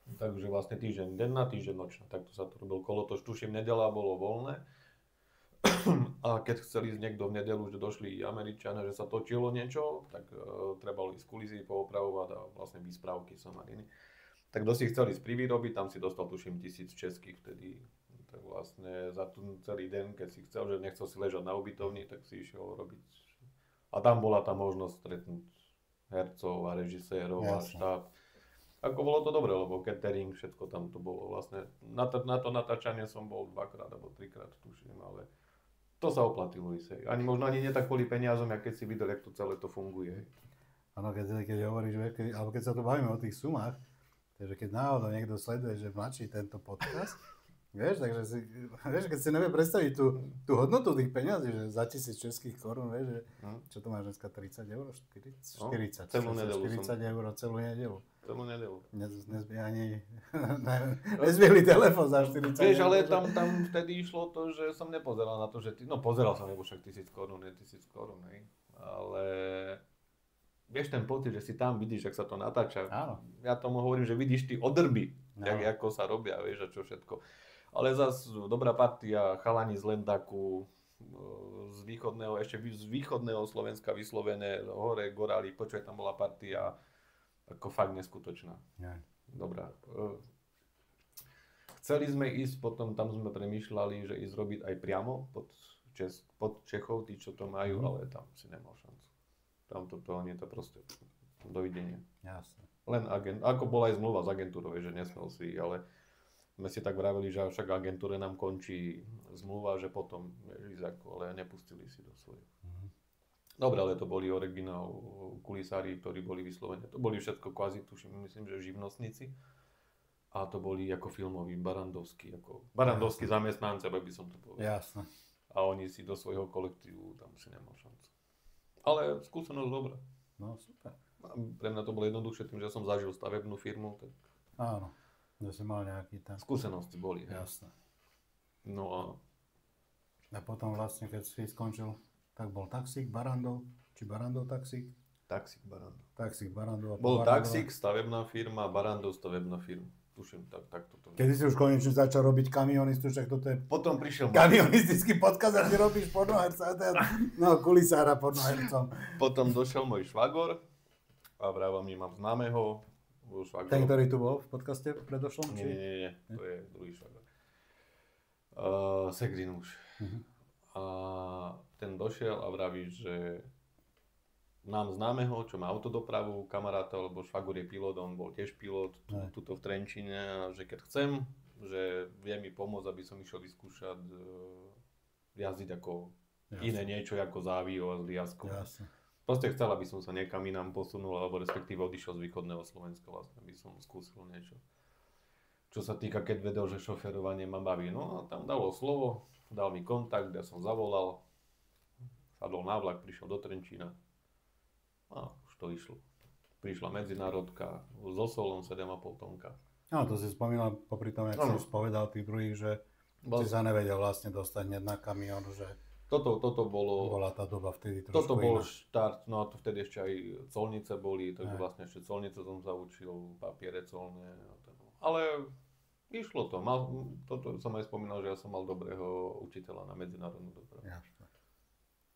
Takže vlastne týždeň denná, týždeň nočná, takto sa to robil kolotoč, tuším, nedeľa bolo voľné. A keď chceli ísť niekto v nedeľu, že došli Američania, že sa točilo niečo, tak trebalo ísť kulisy poopravovať a vlastne výspravky somariny. Tak kto si chcel ísť pri výrobi, tam si dostal tuším 1000 českých vtedy. Tak vlastne za ten celý deň, keď si chcel, že nechcel si ležať na ubytovni, tak si išiel robiť. A tam bola tá možnosť stretnúť hercov a režisérov a štáb. Ako bolo to dobré, lebo catering, všetko tam to bolo vlastne. Na to natáčanie som bol 2-krát alebo 3-krát, tuším, ale to sa oplatilo ísť. Možno ani nie tak kvôli peniazom, keď si videl, jak to celé to funguje. Áno, keď hovoríš, alebo keď sa tu bavíme o tých sumách, Takže keď náhodou niekto sleduje, že mladší tento podcast, vieš, takže vieš, keď si nevie predstaviť tú hodnotu tých peňazí, že za 1000 českých korún, vieš, že čo to máš dneska, 30 eur, 40 celú nedeľu 40 eur celú nedeľu. Celú nedeľu. Nezbiehli telefón za 40 Vieš, ale tam vtedy išlo to, že som nepozeral na to, že pozeral som, lebo však 1000 korún je 1000 korún, hej. Ale vieš ten pocit, že si tam vidíš, jak sa to natáča. Áno. Ja tomu hovorím, že vidíš ty odrby, ako sa robia, vieš, a čo všetko. Ale zas dobrá partia, chalani z Lendaku, z východného Slovenska vyslovené, hore, Goráli, počuj, tam bola partia, ako fakt neskutočná. Ja. Dobrá. Chceli sme ísť, potom tam sme premýšľali, že ísť robiť aj priamo pod Čechov, tí, čo to majú, ale tam si nemal šancu. Tam to nie to proste dovidenia. Jasne. Len ako bola aj zmluva s agentúrou, že nesmel si, ale sme si tak vraveli, že však agentúre nám končí zmluva, že potom ísť ale nepustili si do svojho. Dobre, ale to boli originál kulisári, ktorí boli vyslovene, to boli všetko kvázi, tuším, myslím, že živnostníci. A to boli ako filmoví, barandovskí zamestnanci, aby som to povedal. Jasne. A oni si do svojho kolektívu tam si nemal šancu. Ale skúsenosť dobrá. No super. Pre mňa to bolo jednoduchšie tým, že som zažil stavebnú firmu, tak Áno, že si mal nejaký tam. skúsenosti boli. Jasné. No a A potom vlastne, keď si skončil, tak bol taxík, Barandov, či Barandov taxík? taxík Barandov. Taxík, Barandov. Bol taxík, stavebná firma, Barandov, stavebná firma. Tuším, takto to. Kedy si už konečne začal robiť kamionistu, však toto je Potom prišiel kamionistický podcast a ty robíš pornoherca, no kulisára pornohercom. Potom došiel môj švagor a vravel mi, mám známeho. Ten, ktorý tu bol v podcaste predošlom? Nie, to je druhý švagor. Segrin už. A ten došiel a vraví, že mám známeho, čo má autodopravu, kamaráta, lebo švagor je pilot, on bol tiež pilot tuto v Trenčine, a že keď chcem, že vie mi pomôcť, aby som išiel vyskúšať jazdiť ako iné niečo, ako závijo a zliazko. Proste chcel, aby som sa niekam inám posunul, alebo respektíve odišiel z východného Slovenska vlastne, aby som skúsil niečo. Čo sa týka, keď vedel, že šoferovanie ma baví. No a tam dalo slovo, dal mi kontakt, ja som zavolal, sadol na vlak, prišiel do Trenčína. A už to išlo. Prišla medzinárodka so solom 7,5 tonka. No to si spomínal popri tom, jak si už povedal tých druhých, že si sa nevedel vlastne dostať hneď na kamión, že toto bolo... Bola tá doba vtedy trošku Toto bol iná. štart, no a to vtedy ešte aj colnice boli, takže vlastne ešte colnice som zaučil, papiere colné. Ale išlo to. Toto som aj spomínal, že ja som mal dobrého učiteľa na medzinárodnú dopravu. Jasne.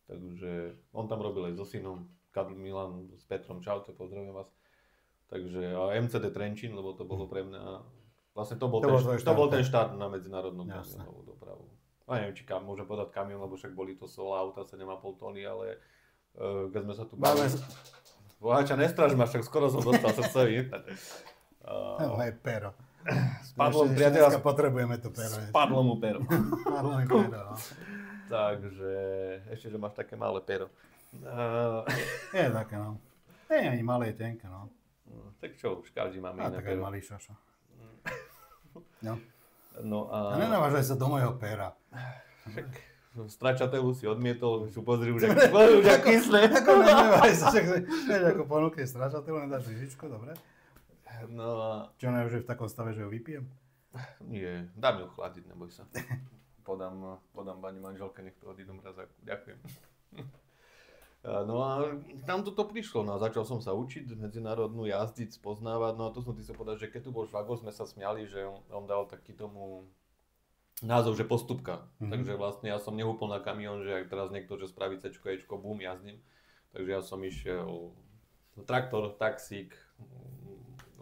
Takže on tam robil aj so synom. Kadl Milan s Petrom, čaute, pozdravujem vás. Takže a MCD Trenčín, lebo to bolo pre mňa, vlastne to bol ten štart na medzinárodnú kamionovú dopravu. A neviem, či môžem povedať kamion, lebo však boli to solá auta 7,5 tony, ale keď sme sa tu bavili... Boháča, nestraž ma, však skoro som dostal srdcový impet. Aj pero. Spadlo, priateľa, potrebujeme to pero. spadlo mu pero. Spadlo mi pero, no. Takže ešte, že máš také malé pero. Je také, no. Nie je ani malé, je tenké, no. Tak čo, už každý máme iné také pero. malý šošo. No. No a nenavážaj sa do mojho pera. Však stračatelu si odmietol, už pozri, už ak kyslé. Ako nenavážaj sa, vieš, ako ponúkne stračatelu, nedáš lyžičku, dobre? No a... Čo ne, už je v takom stave, že ho vypijem? Nie, dám ju chladiť, neboj sa. Podám pani manželke, nech to odídu mrazáku. Ďakujem. No a tam toto prišlo, no a začal som sa učiť medzinárodnú jazdiť, spoznávať, no a to som ti sa povedať, že keď tu bol švagor, sme sa smiali, že on dal taký tomu názov, že postupka. Takže vlastne ja som nehúpol na kamión, že ak teraz niekto, že spraví C-čko, E-čko, bum, jazdím. Takže ja som išiel traktor, taxík,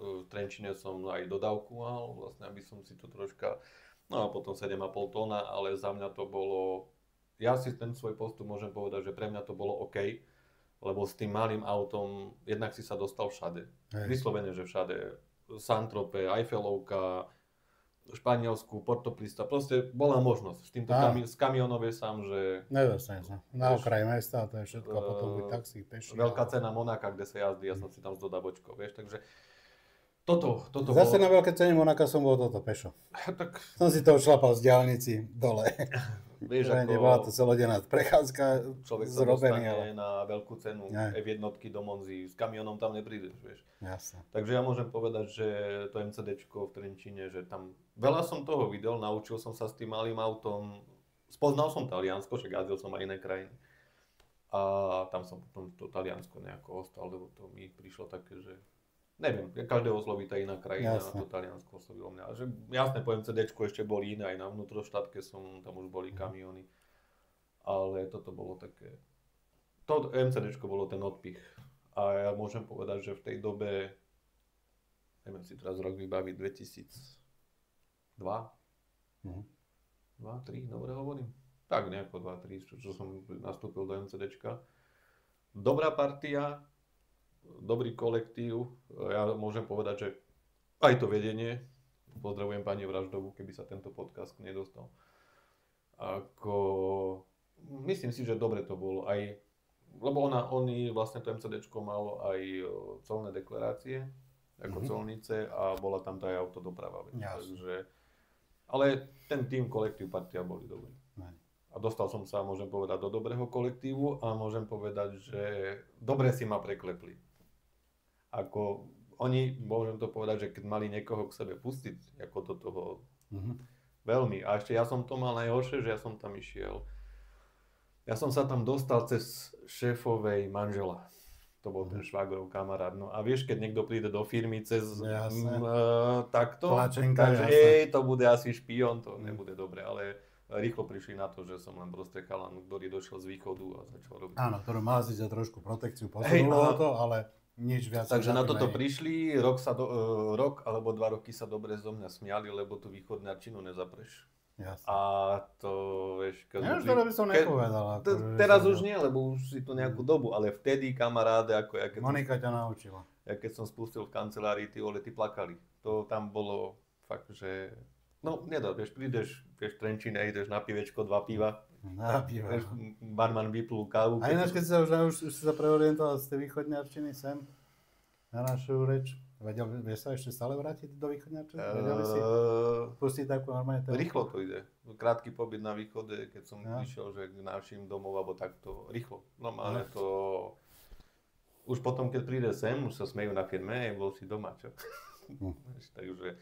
v Trenčine som aj dodávku mal, vlastne aby som si to troška, no a potom 7,5 tóna, ale za mňa to bolo... Ja si ten svoj postup môžem povedať, že pre mňa to bolo OK, lebo s tým malým autom jednak si sa dostal všade. Vyslovene, že všade. Saint-Tropez, Eiffelovka, Španielsku, Porto Prista, proste bola možnosť. S týmto s kamionov je sám, že... Nedostane sa. Na okraji mesta, to je všetko, a potom buď taxík, peši. Veľká cena Monaka, kde sa jazdí, ja som si tam s dodabočkou, vieš, takže Toto Zase bolo... na veľké cene Monaka som bol toto pešo. Tak, Som si to šlapal z diaľnici dole. vieš, Nebola to celodenná prechádzka človek sa zrobený, dostane ale... na veľkú cenu F1 do Monzy, s kamionom tam neprídeš, vieš. Jasne. Takže ja môžem povedať, že to MCDčko v Trenčíne, že tam veľa som toho videl, naučil som sa s tým malým autom, spoznal som Taliansko, však jazdil som aj iné krajiny. A tam som potom to Taliansko nejako ostal, lebo to mi prišlo také, že neviem, každého osloví tá iná krajina, a to Taliansko oslovilo mňa. Že jasné, po MCDčku ešte boli iné, aj na vnútroštátke tam už boli kamiony. Ale toto bolo také... To MCDčko bolo ten odpich. A ja môžem povedať, že v tej dobe, neviem si teraz rok vybaviť, 2002? 2, 3, dobre hovorím? Tak nejako 2, 3, čo som nastúpil do MCDčka. Dobrá partia, dobrý kolektív. Ja môžem povedať, že aj to vedenie, pozdravujem pani Vraždovú, keby sa tento podcast nedostal. Myslím si, že dobre to bolo. Lebo oni vlastne to MCDčko malo aj colné deklarácie, ako colnice a bola tam tá aj autodoprava. Takže, ale ten tým, kolektív, partia boli dobrí. A dostal som sa, môžem povedať, do dobrého kolektívu a môžem povedať, že dobre si ma preklepli. Oni, môžem to povedať, že keď mali niekoho k sebe pustiť, ako do toho veľmi. A ešte ja som to mal najhoršie, že ja som tam išiel. Ja som sa tam dostal cez šéfovej manžela. To bol ten švagrov kamarát. No a vieš, keď niekto príde do firmy cez takto, takže to bude asi špion, to nebude dobre, ale rýchlo prišli na to, že som len proste chalan, ktorý došiel z východu a začal robiť. Áno, ktorý mal si za trošku protekciu, posunulo to, ale nič viac. Takže na toto prišli, rok alebo 2 roky sa dobre zo mňa smiali, lebo tú východňarčinu nezapreš. Jasne. A to, vieš... Ja už by som nepovedal. Teraz už nie, lebo už si to nejakú dobu, ale vtedy kamaráde, ako ja keď... Monika ťa naučila. Ja keď som spustil v kancelárii, tí plakali. To tam bolo fakt, že... No, nedá, vieš, prídeš, v Trenčíne, ideš na pivečko, 2 piva. Na piva. Vieš, barman vyplul kávu. A ináč, keď si sa preorientoval z tej východňarčiny sem, na našu reč, vieš sa ešte stále vrátiť do východňarčiny? Vedel by si pustiť takú normálne tému? Rýchlo to ide. Krátky pobyt na východe, keď som išiel že k našim domov, alebo takto, rýchlo. Normálne to... Už potom, keď príde sem, už sa smejú na firme, bol si doma, čo? Takže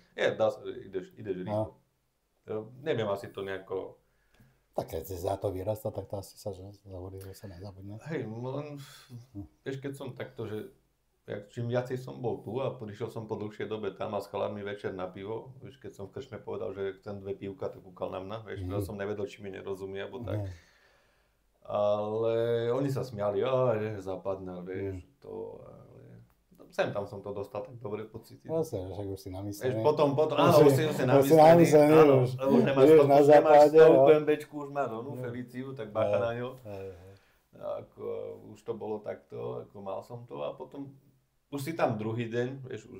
ideš rýchlo. Neviem asi to nejako... Tak keď si za to vyrastá, tak to asi sa zahovorí, že sa nezabudne. Hej, len vieš, keď som takto, že čím viacej som bol tu a prišiel som po dlhšej dobe tam a s chalánmi večer na pivo, vieš, keď som v krčme povedal, že chcem 2 pivka, tak kúkal na mňa, vieš, ja som nevedel, či mi nerozumie, alebo tak. Ale oni sa smiali, že zapadne, vieš, to... Sem tam som to dostal tak dobre pocity. Vlastne, však už si namyslený. Potom, áno, už si namyslený, áno, lebo už nemáš stovku MBčku, už máš onú Feliciu, tak bacha na ňo. Už to bolo takto, ako mal som to a potom už si tam druhý deň, vieš,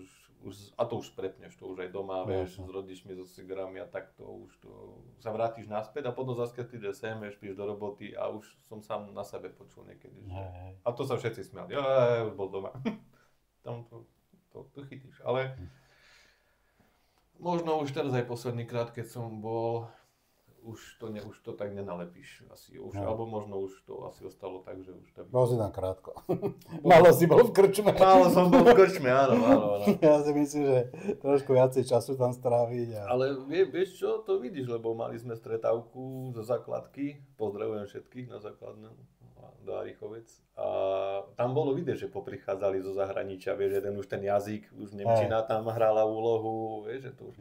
a to už prepneš, to už aj doma, vieš, s rodičmi, so cigarami a takto, už to sa vrátiš naspäť a potom zase keď prídeš sem, vieš, prídeš do roboty a už som sám na sebe počul niekedy, že... A to sa všetci smiali, už bol doma. Tam to chytíš, ale možno už teraz aj posledný krát, keď som bol, už to tak nenalepíš asi, alebo možno už to asi ostalo tak, že už to... Bol si tam krátko. Malo si bol v krčme. Málo som bol v krčme, áno. Ja si myslím, že trošku viacej času tam stráviť. Ale vieš čo, to vidíš, lebo mali sme stretávku zo základky, pozdravujem všetkých na základnú, do Arichovec. A tam bolo vidieť, že poprichádzali zo zahraničia, vieš, jeden už ten jazyk, už Nemčina tam hrala úlohu, vieš, že to už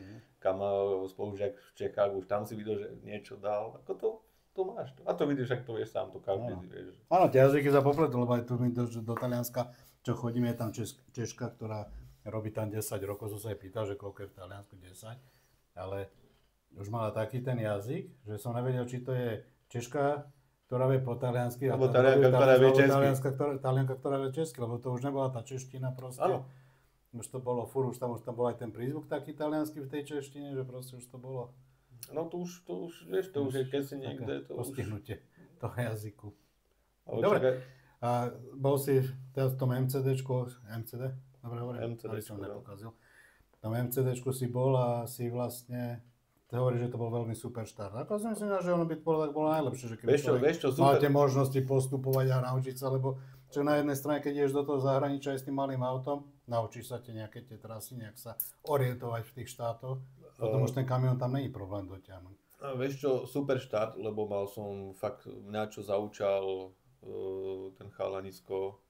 spolužiak v Čechách, už tam si videl, že niečo dal, ako to máš. A to vidíš, ak to vieš sám, to každý vieš. Áno, tie jazyky sa popletú, lebo aj tu do Talianska, čo chodíme, je tam Češka, ktorá robí tam 10 rokov, som sa aj pýtal, že koľko je v Taliansku 10, ale už mala taký ten jazyk, že som nevedel, či to je Češka, ktorá vie po taliansky, alebo Talianka, ktorá vie česky, lebo to už nebola tá čeština proste. Áno. Už to bolo už tam bol aj ten prízvuk taký taliansky v tej češtine, že proste už to bolo. No to už vieš, to už je keď si niekde, to postihnutie toho jazyku. Dobre, a bol si teraz v tom MCD? Dobre hovorím, aby som nepokazil. Tam MCDčku si bol a si vlastne, ty hovoríš, že to bol veľmi super štart. Ako som si že ono by bolo najlepšie, že keby mal tie možnosti postupovať a naučiť sa, lebo čo na jednej strane, keď ideš do toho zahraničia aj s tým malým autom, naučíš sa tie nejaké tie trasy, nejak sa orientovať v tých štátoch, potom už ten kamión tam není problém dotiahnuť. Vieš čo, super štart, lebo mal som fakt, mňa čo zaučal ten chalanisko,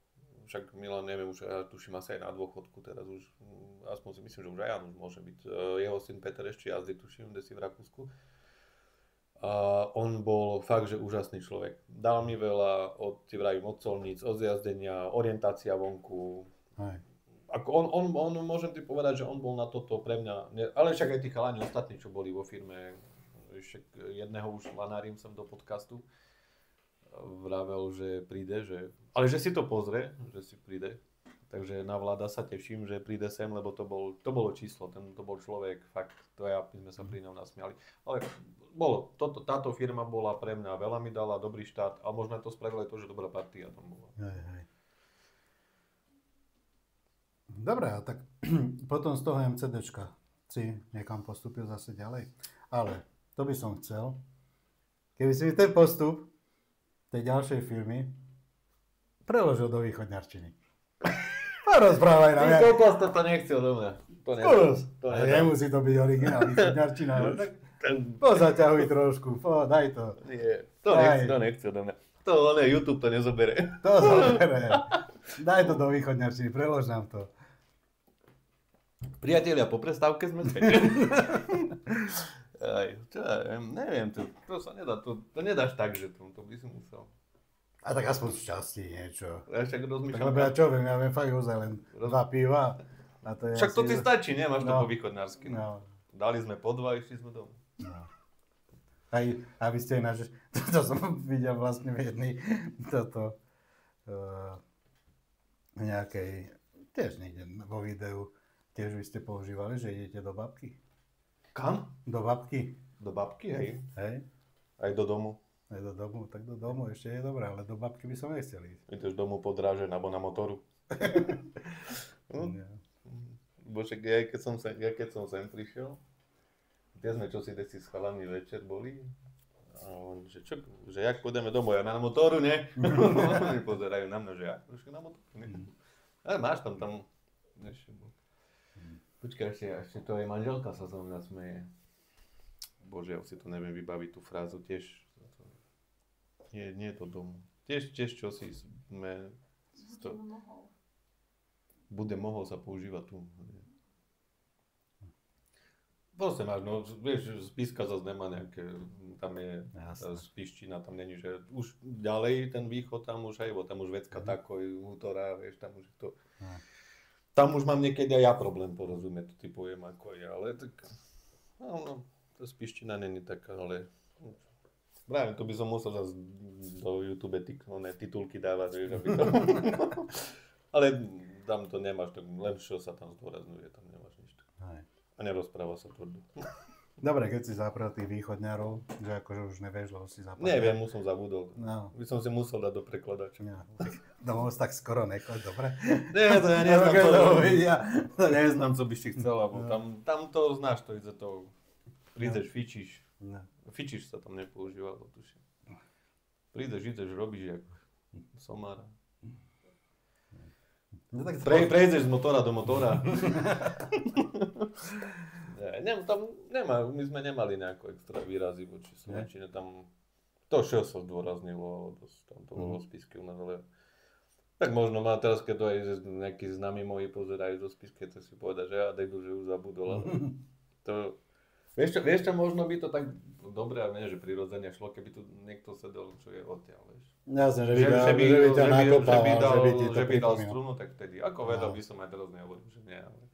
však Milan, neviem, už ja tuším asi aj na dôchodku teraz už, aspoň si myslím, že už aj Jan už môže byť. Jeho syn Peter ešte jazdí, tuším, kde si v Rakúsku. A on bol fakt, že úžasný človek. Dal mi veľa, od colníc, od zjazdenia, orientácia vonku. Hej. Ako on, môžem ti povedať, že on bol na toto pre mňa, ale však aj tí chalani ostatní, čo boli vo firme, ešte jedného už lanárim som do podcastu, vravel, že príde, ale že si to pozrie, že si príde. Takže na Vlada sa teším, že príde sem, lebo to bolo číslo, to bol človek, fakt, to ja, my sme sa pri ňom nasmiali. Ale táto firma bola pre mňa, veľa mi dala, dobrý štát, a možno to spravilo aj to, že dobrá partia tam bola. Hej. Dobre, a tak potom z toho MCDčka si niekam postúpil zase ďalej. Ale to by som chcel, keby si ten postup tej ďalšej firmy preložil do východňarčiny. Rozprávaj nám. Ty kokos, to nechcel do mňa. To nemusí to byť originál východňarčina, ale tak pozaťahuj trošku, daj to. Nie, to nechcel do mňa. YouTube to nezobere. To zobere. Daj to do východňarčiny, prelož nám to. Priatelia, po prestávke sme späť. Neviem, to sa nedá, to nedáš tak, že to by si musel. A tak aspoň v časti niečo. Ja však rozmýšľam. Lebo ja čo viem, ja viem fakt ozaj len 2 piva. A to je však to ti stačí, nemáš to po východnársky. No. Dali sme po 2, išli sme domov. No. Aj, aby ste ináč, to som videl vlastne v jednej, nejakej, tiež niekde vo videu, tiež vy ste používali, že idete do babky. Kam? Do babky. Do babky, hej. Hej. Aj do domu. Aj do domu, tak do domu ešte je dobré, ale do babky by som nechcel ísť. Ideš domu po dráže alebo na motoru. Bo však keď som sem prišiel, tie sme čosi desi s chalami večer boli, a on, že jak pôjdeme domov, ja na motoru, ne? Oni pozerajú na mňa, že ja trošku na motoru, ne? Ale máš tam ešte. Počkaj, ešte to aj manželka sa so mňa smeje. Bože, ja si to neviem vybaviť, tú frázu tiež. Nie je to domu. Tiež čo si sme... Bude mohol sa používať tu. Proste máš, no vieš, Spišska zase nemá nejaké, tam je Spiščina, tam není, že už ďalej ten východ, tam už aj, tam už vecka takoj, útora, vieš, tam už to... Tam už mám niekedy aj ja problém porozumieť, to ty poviem ako je, ale tak... No, to Spiščina není taká, ale... Práve, to by som musel zase do YouTube titulky dávať, vieš, aby to... Ale tam to nemáš, tak len čo sa tam zdôrazňuje, tam nemáš nič. A nerozpráva sa tvrdo. Dobre, keď si zaprel tých východňarov, že akože už nevieš, lebo si zaprel. Neviem, som zabudol. No. By som si musel dať do prekladača. No. Domov tak skoro nechoď, dobre? Nie, to ja neznám, neznám, co by si chcel, lebo tam to znáš, to ide to. Prídeš, fičíš. No. Fičiš sa tam nepoužívalo, tuším. Prídeš, ideš, robíš jak somára. No, tak Prejdeš z motora do motora. Tam nemá, my sme nemali nejako extra výrazy voči slovenčine, tam to čo sa zdôraznilo, tam to bolo Spisky u nás, ale tak možno má teraz, keď to aj nejakí známi moji pozerajú zo Spisky, to si povedať, že ja debil, že už zabudol, ale to... Vieš čo, možno by to tak dobre, a nie, že prirodzene šlo, keby tu niekto sedel, čo je odtiaľ, vieš. Jasne, že by ťa nakopával, že by dal strunu, tak vtedy. Ako vedel by som aj teraz nehovoril, že nie, ale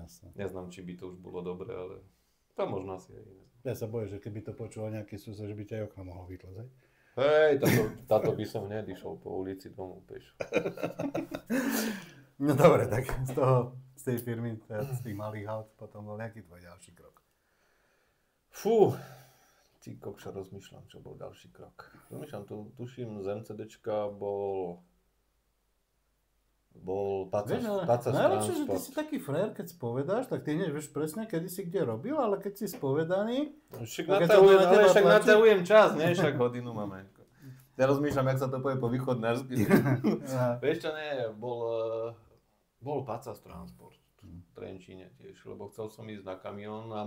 jasne. Neznám, či by to už bolo dobre, ale to možno asi aj iné. Ja sa bojím, že keby to počul nejaký sused, že by ťa aj okno mohol vytlzať. Hej, táto by som hneď išiel po ulici domov peš. No dobre, tak z tej firmy, z tých malých aut, potom bol nejaký tvoj ďalší krok. Fú, ty kokša, rozmýšľam, čo bol ďalší krok. Rozmýšľam, tuším, z MCDčka bol bol Vieš, ale Pacas najlepšie, že ty Transport. si taký frajer, keď spovedáš, tak ty hneď vieš presne, kedy si kde robil, ale keď si spovedaný... Však a keď sa to na teba tlačí- naťahujem čas, nie? Však hodinu máme. Ja rozmýšľam, jak sa to povie po východnársky. Vieš čo, nie, bol Pacas Transport v Trenčíne tiež, lebo chcel som ísť na kamión a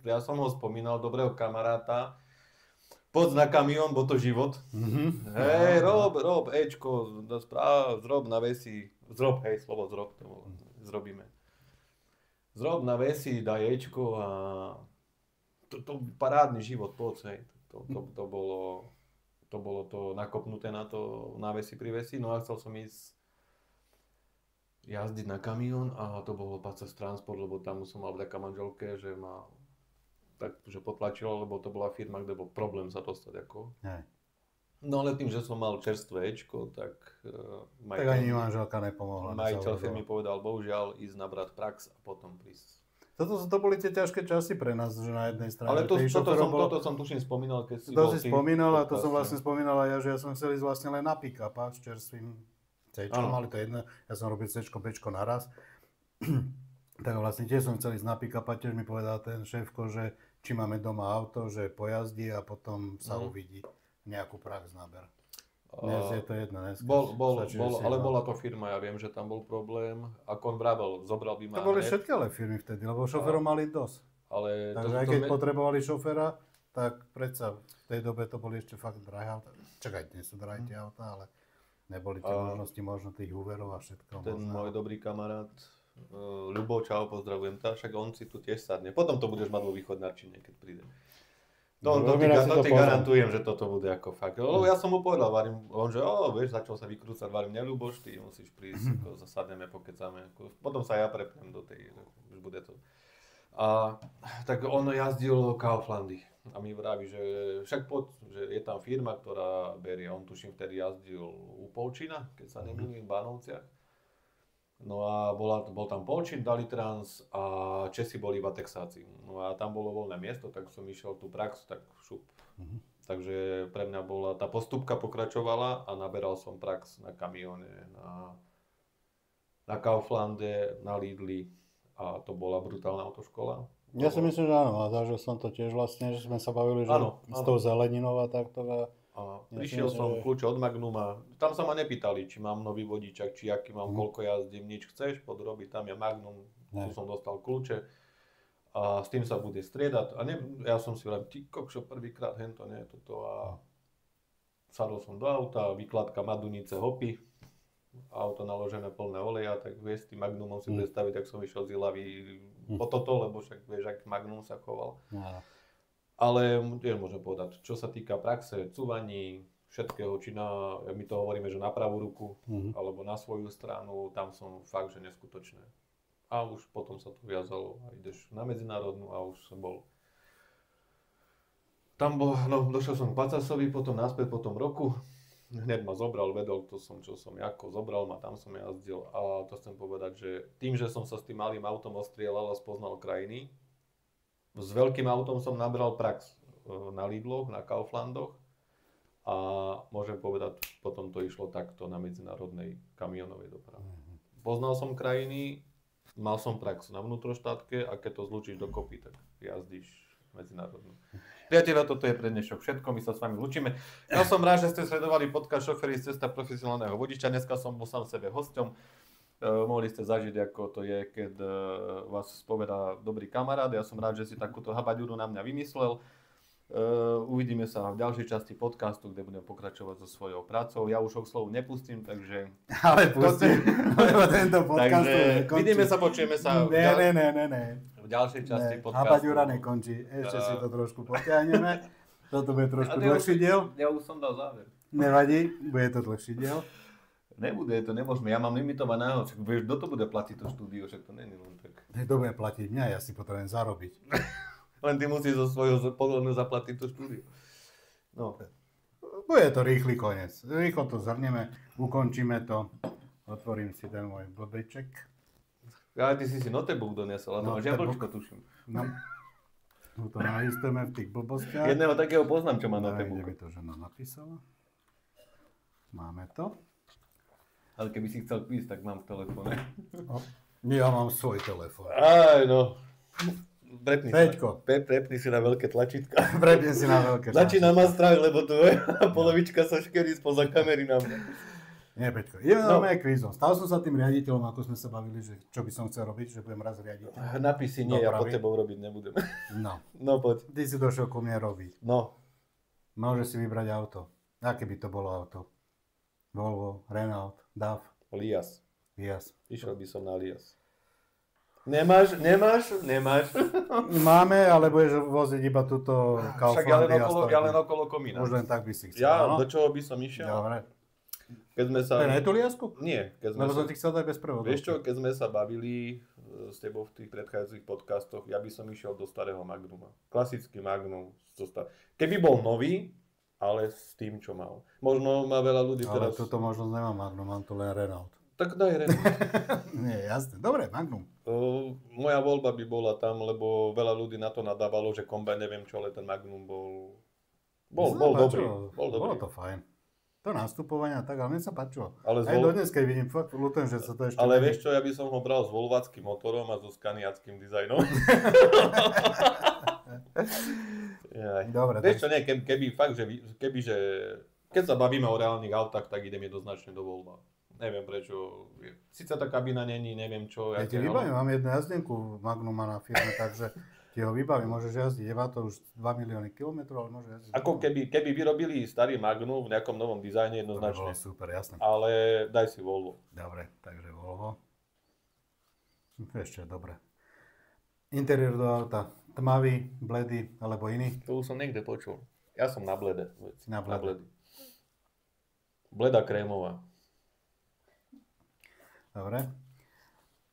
ja som ho spomínal, dobrého kamaráta, poď na kamión, bo to život. Hej, rob, Ečko, zrob na vesi, slovo zrob, to bolo, zrobíme. Zrob na vesi, daj Ečko a to parádny život, poď, hej. To bolo to nakopnuté na to na vesi pri vesi, no a chcel som ísť jazdiť na kamión a to bolo Pacas Transport, lebo tam som mal vďaka manželke, že ma takže potlačilo, lebo to bola firma, kde bol problém sa dostať ako. Hej. No ale tým, že som mal čerstvé Ečko, tak Tak ani manželka nepomohla. majiteľ firmy povedal, bohužiaľ, ísť nabrať prax a potom prísť. To boli tie ťažké časy pre nás, že na jednej strane... Ale toto som tuším spomínal, keď si To bol si ty spomínal a to v som podcaste. vlastne spomínal aj ja, že ja som chcel ísť vlastne len na pick-up s čerstvým C-čkom, Áno. ale to je jedno, ja som robil C-čko, B-čko naraz. Tak vlastne tiež som chcel ísť na pick-up a tiež mi povedal ten šéfko, že či máme doma auto, že pojazdí a potom sa uvidí nejakú prax naber. Dnes je to jedno, dnes Ale bola to firma, ja viem, že tam bol problém. Ako on vravel, zobral by ma To boli hneď, všetky ale firmy vtedy, lebo šoferov mali dosť. ale Takže aj keď potrebovali šoféra, tak predsa v tej dobe to boli ešte fakt drahé auta. Čakaj, dnes sú drahé tie auta, ale neboli tie možnosti možno tých úverov a všetko. ten možno. môj dobrý kamarát, Ľubo, čau, pozdravujem ťa, však on si tu tiež sadne. Potom to budeš mať vo východnárčine, keď príde. To ti garantujem, že toto bude ako fakt. Lebo ja som mu povedal, on že vieš, začal sa vykrúcať, neľúboš, ty musíš prísť, ako zasadneme, pokecáme. Potom sa ja prepnem do tej, už bude to. A tak on jazdil Kauflandy a mi vraví, že však poď, že je tam firma, ktorá berie, on tuším vtedy jazdil u Polčina, keď sa nemýlim, v Bánovciach. No a bol tam Polčín, Dalitrans a Česi boli v Texáci. No a tam bolo voľné miesto, tak som išiel tú prax, tak šup. Takže pre mňa bola, tá postupka pokračovala a naberal som prax na kamióne, na Kauflande, na Lidli a to bola brutálna autoškola. Ja si myslím, že áno, a zažil som to tiež vlastne, že sme sa bavili, že s tou zeleninou a takto. A prišiel som, kľúče od Magnuma, tam sa ma nepýtali, či mám nový vodičak, či aký mám, koľko jazdím, nič chceš, podrobiť, tam je Magnum, tu som dostal kľúče a s tým sa bude striedať. A ja som si vravel, ty kokšo, prvýkrát hento, nie, toto a sadol som do auta, vykladka Madunice hopy, auto naložené plné oleja, tak vieš, s tým Magnumom si predstaviť, ak som išiel z Ilavy po toto, lebo však vieš, ak Magnum sa choval. Ale tiež môžem povedať, čo sa týka praxe, cúvaní, všetkého, či my to hovoríme, že na pravú ruku, alebo na svoju stranu, tam som fakt, že neskutočné. A už potom sa to viazalo a ideš na medzinárodnú a už som bol. Tam došiel som k Pacasovi, potom naspäť po tom roku, hneď ma zobral, vedel, čo som ako, zobral ma, tam som jazdil a to chcem povedať, že tým, že som sa s tým malým autom ostrielal a spoznal krajiny, s veľkým autom som nabral prax na Lidloch, na Kauflandoch a môžem povedať, potom to išlo takto na medzinárodnej kamionovej doprave. Poznal som krajiny, mal som prax na vnútroštátke a keď to zlúčiš dokopy, tak jazdíš medzinárodnú. Priatelia, toto je pre dnešok všetko, my sa s vami lúčime. Ja som rád, že ste sledovali podcast Šoféry z cesta profesionálneho vodiča. Dneska som bol sám sebe hosťom. Mohli ste zažiť, ako to je, keď vás spovedá dobrý kamarát. Ja som rád, že si takúto habaďuru na mňa vymyslel. Uvidíme sa v ďalšej časti podcastu, kde budem pokračovať so svojou prácou. Ja už ho k slovu nepustím, takže... Ale pustím, lebo tento podcast takže vidíme sa, počujeme sa Ne. v ďalšej časti podcastu. Habaďura nekončí, ešte si to trošku potiahneme. Toto bude trošku dlhší diel. Ja už som dal záver. Nevadí, bude to dlhší diel. Nebude, to nemôžeme, ja mám limitovaného, však vieš, kto to bude platiť to štúdio, však to není len tak. Kto bude platiť mňa, ja si potrebujem zarobiť. Len ty musíš zo svojho podľa zaplatiť to štúdio. No. Bude to rýchly koniec. Rýchlo to zhrneme, ukončíme to. Otvorím si ten môj blbeček. Ja, ty si notebook doniesol, a to máš jablčko, tuším. No. To nalistujeme v tých blbostiach. Jedného takého poznám, čo má Ide notebook. mi to žena napísala. Máme to. Ale keby si chcel kvíz, tak mám v telefóne. Ja mám svoj telefón. Aj no. Peťko. Prepni si na veľké tlačítka. Prepni si na veľké tlačítka. Začína ma strach, lebo tu je polovička sa škerí spoza kamery na mňa. Nie, Peťko. Ideme normálne kvízom. Stal som sa tým riaditeľom, ako sme sa bavili, že čo by som chcel robiť, že budem raz riadiť. Napíš si nie, ja pod tebou robiť nebudem. No. No poď. Ty si došiel ku mne robiť. No. Môžeš si vybrať auto. Aké by to bolo auto? Volvo, Renault, DAF, Lias. Lias. Išiel by som na Lias. Nemáš? Máme, ale budeš voziť iba túto Však ja len okolo komína. Už len tak by si chcel, Ja, no? do čoho by som išiel? Dobre. Keď sme sa... To je na tú Liasku? Nie. Lebo som ti chcel dať bez prvodu. Vieš čo, keď sme sa bavili s tebou v tých predchádzajúcich podcastoch, ja by som išiel do starého Magnuma. Klasický Magnum. Keby bol nový, ale s tým, čo mal. Možno má veľa ľudí teraz... Ale toto možnosť nemám Magnum, mám tu len Renault. Tak daj Renault. Nie, jasné. Dobre, Magnum. Moja voľba by bola tam, lebo veľa ľudí na to nadávalo, že kombajn neviem čo, ale ten Magnum bol dobrý. Bolo to fajn. To nastupovania tak, ale mne sa páčilo. Ale aj dodnes, keď vidím, fakt ľutujem, že sa to ešte... Ale vieš čo, ja by som ho bral s volváckým motorom a so skaniackým dizajnom. Dobre, vieš čo, nie, keby fakt, že keď sa bavíme o reálnych autách, tak idem jednoznačne do Volva. Neviem prečo. Sice tá kabína není, neviem čo. Ja ti vybavím, mám jednu jazdenku Magnuma na firme, takže ti ho vybavím, môžeš jazdiť. Je to už 2 milióny kilometrov, ale môžeš jazdiť. Ako keby vyrobili starý Magnum v nejakom novom dizajne, jednoznačne. To by bolo super, jasné. Ale daj si Volvo. Dobre, takže Volvo. Ešte, dobre. Interiér do auta. Tmavý, bledý, alebo iný? To už som niekde počul. Ja som na blede. Na blede. Bleda krémová. Dobre.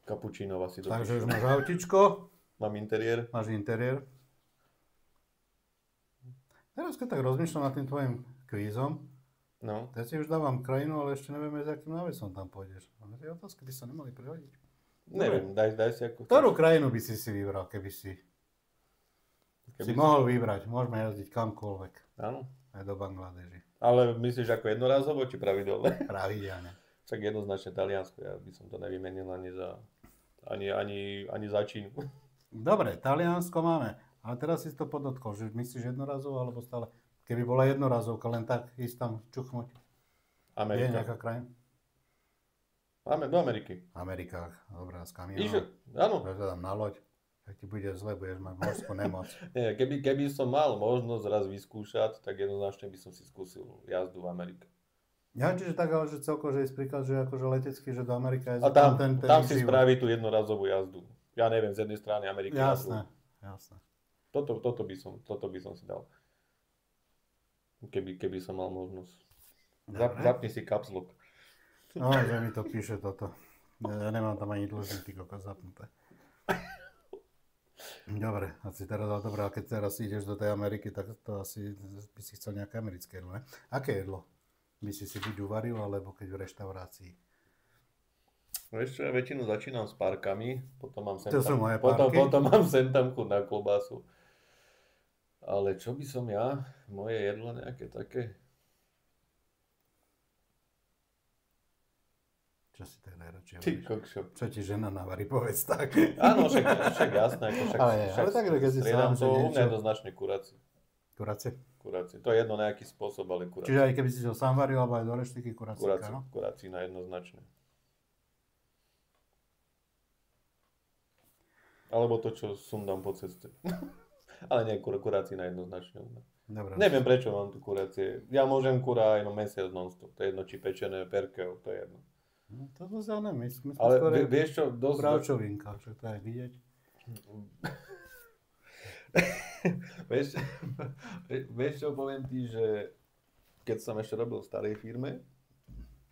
Kapučínová si dopíš. Takže už máš autičko. Mám interiér. Máš interiér. Teraz keď tak rozmýšľam nad tým tvojim kvízom, no. Ja si už dávam krajinu, ale ešte nevieme, s akým návesom tam pôjdeš. Ale tie otázky by sa nemali prihodiť. Neviem, daj si ako... Ktorú krajinu by si vybral, keby si mohol vybrať? Môžeme jazdiť kamkoľvek. Áno. Aj do Bangladeži. Ale myslíš ako jednorázovo, či pravidelne? Pravidelne. Však jednoznačne Taliansko, ja by som to nevymenil ani za Čínu. Dobre, Taliansko máme. Ale teraz si to podotkol, že myslíš jednorazovo, alebo stále... Keby bola jednorazovka, len tak ísť tam čuchnúť. Amerika. Je nejaká krajina? Do Ameriky. Amerikách, dobrá, s kamionom. Áno. Tam na loď. Tak ti bude zle, budeš mať morskú nemoc. Nie, keby som mal možnosť raz vyskúšať, tak jednoznačne by som si skúsil jazdu v Amerike. Ja, čiže tak, ale že celkovo, že je príklad, že akože letecký, že do Ameriky je... A tam si spraví tú jednorazovú jazdu. Ja neviem, z jednej strany Ameriky na druhú. Jasné. Toto by som si dal. Keby som mal možnosť. Zapni si caps lock. No, že mi to píše toto. Ja nemám tam ani dlžný ty kokos zapnuté. Dobre, ale keď teraz ideš do tej Ameriky, tak to asi by si chcel nejaké americké jedlo, ne? Aké jedlo by si buď uvaril, alebo keď v reštaurácii? Vieš čo, ja väčšinu začínam s párkami, potom mám sem tam chuť na klobásu. Ale čo by som ja? Moje jedlo nejaké také? Čo si tak najradšej hovoríš? Čo ti žena navarí, povedz tak. Áno, však jasné. Ale tak, keď si sám, že niečo... jednoznačne kurácie. Kurácie? Kurácie. To je jedno nejaký spôsob, ale kurácie. Čiže aj keby si to sám varil, alebo aj do reštiky kurácie, no? Kurácina jednoznačne. Alebo to, čo sundám po ceste. Ale nie, kurácina jednoznačne. Dobre. Neviem, prečo mám tu kurácie. Ja môžem kurá aj mesiac non-stop. To je jedno, či pečené, perkeo, to je jedno. No, to zaujímavé, my sme ale skôr vieš čo, bravčovinka, čo to je vidieť. vieš čo, poviem ti, že keď som ešte robil v starej firme,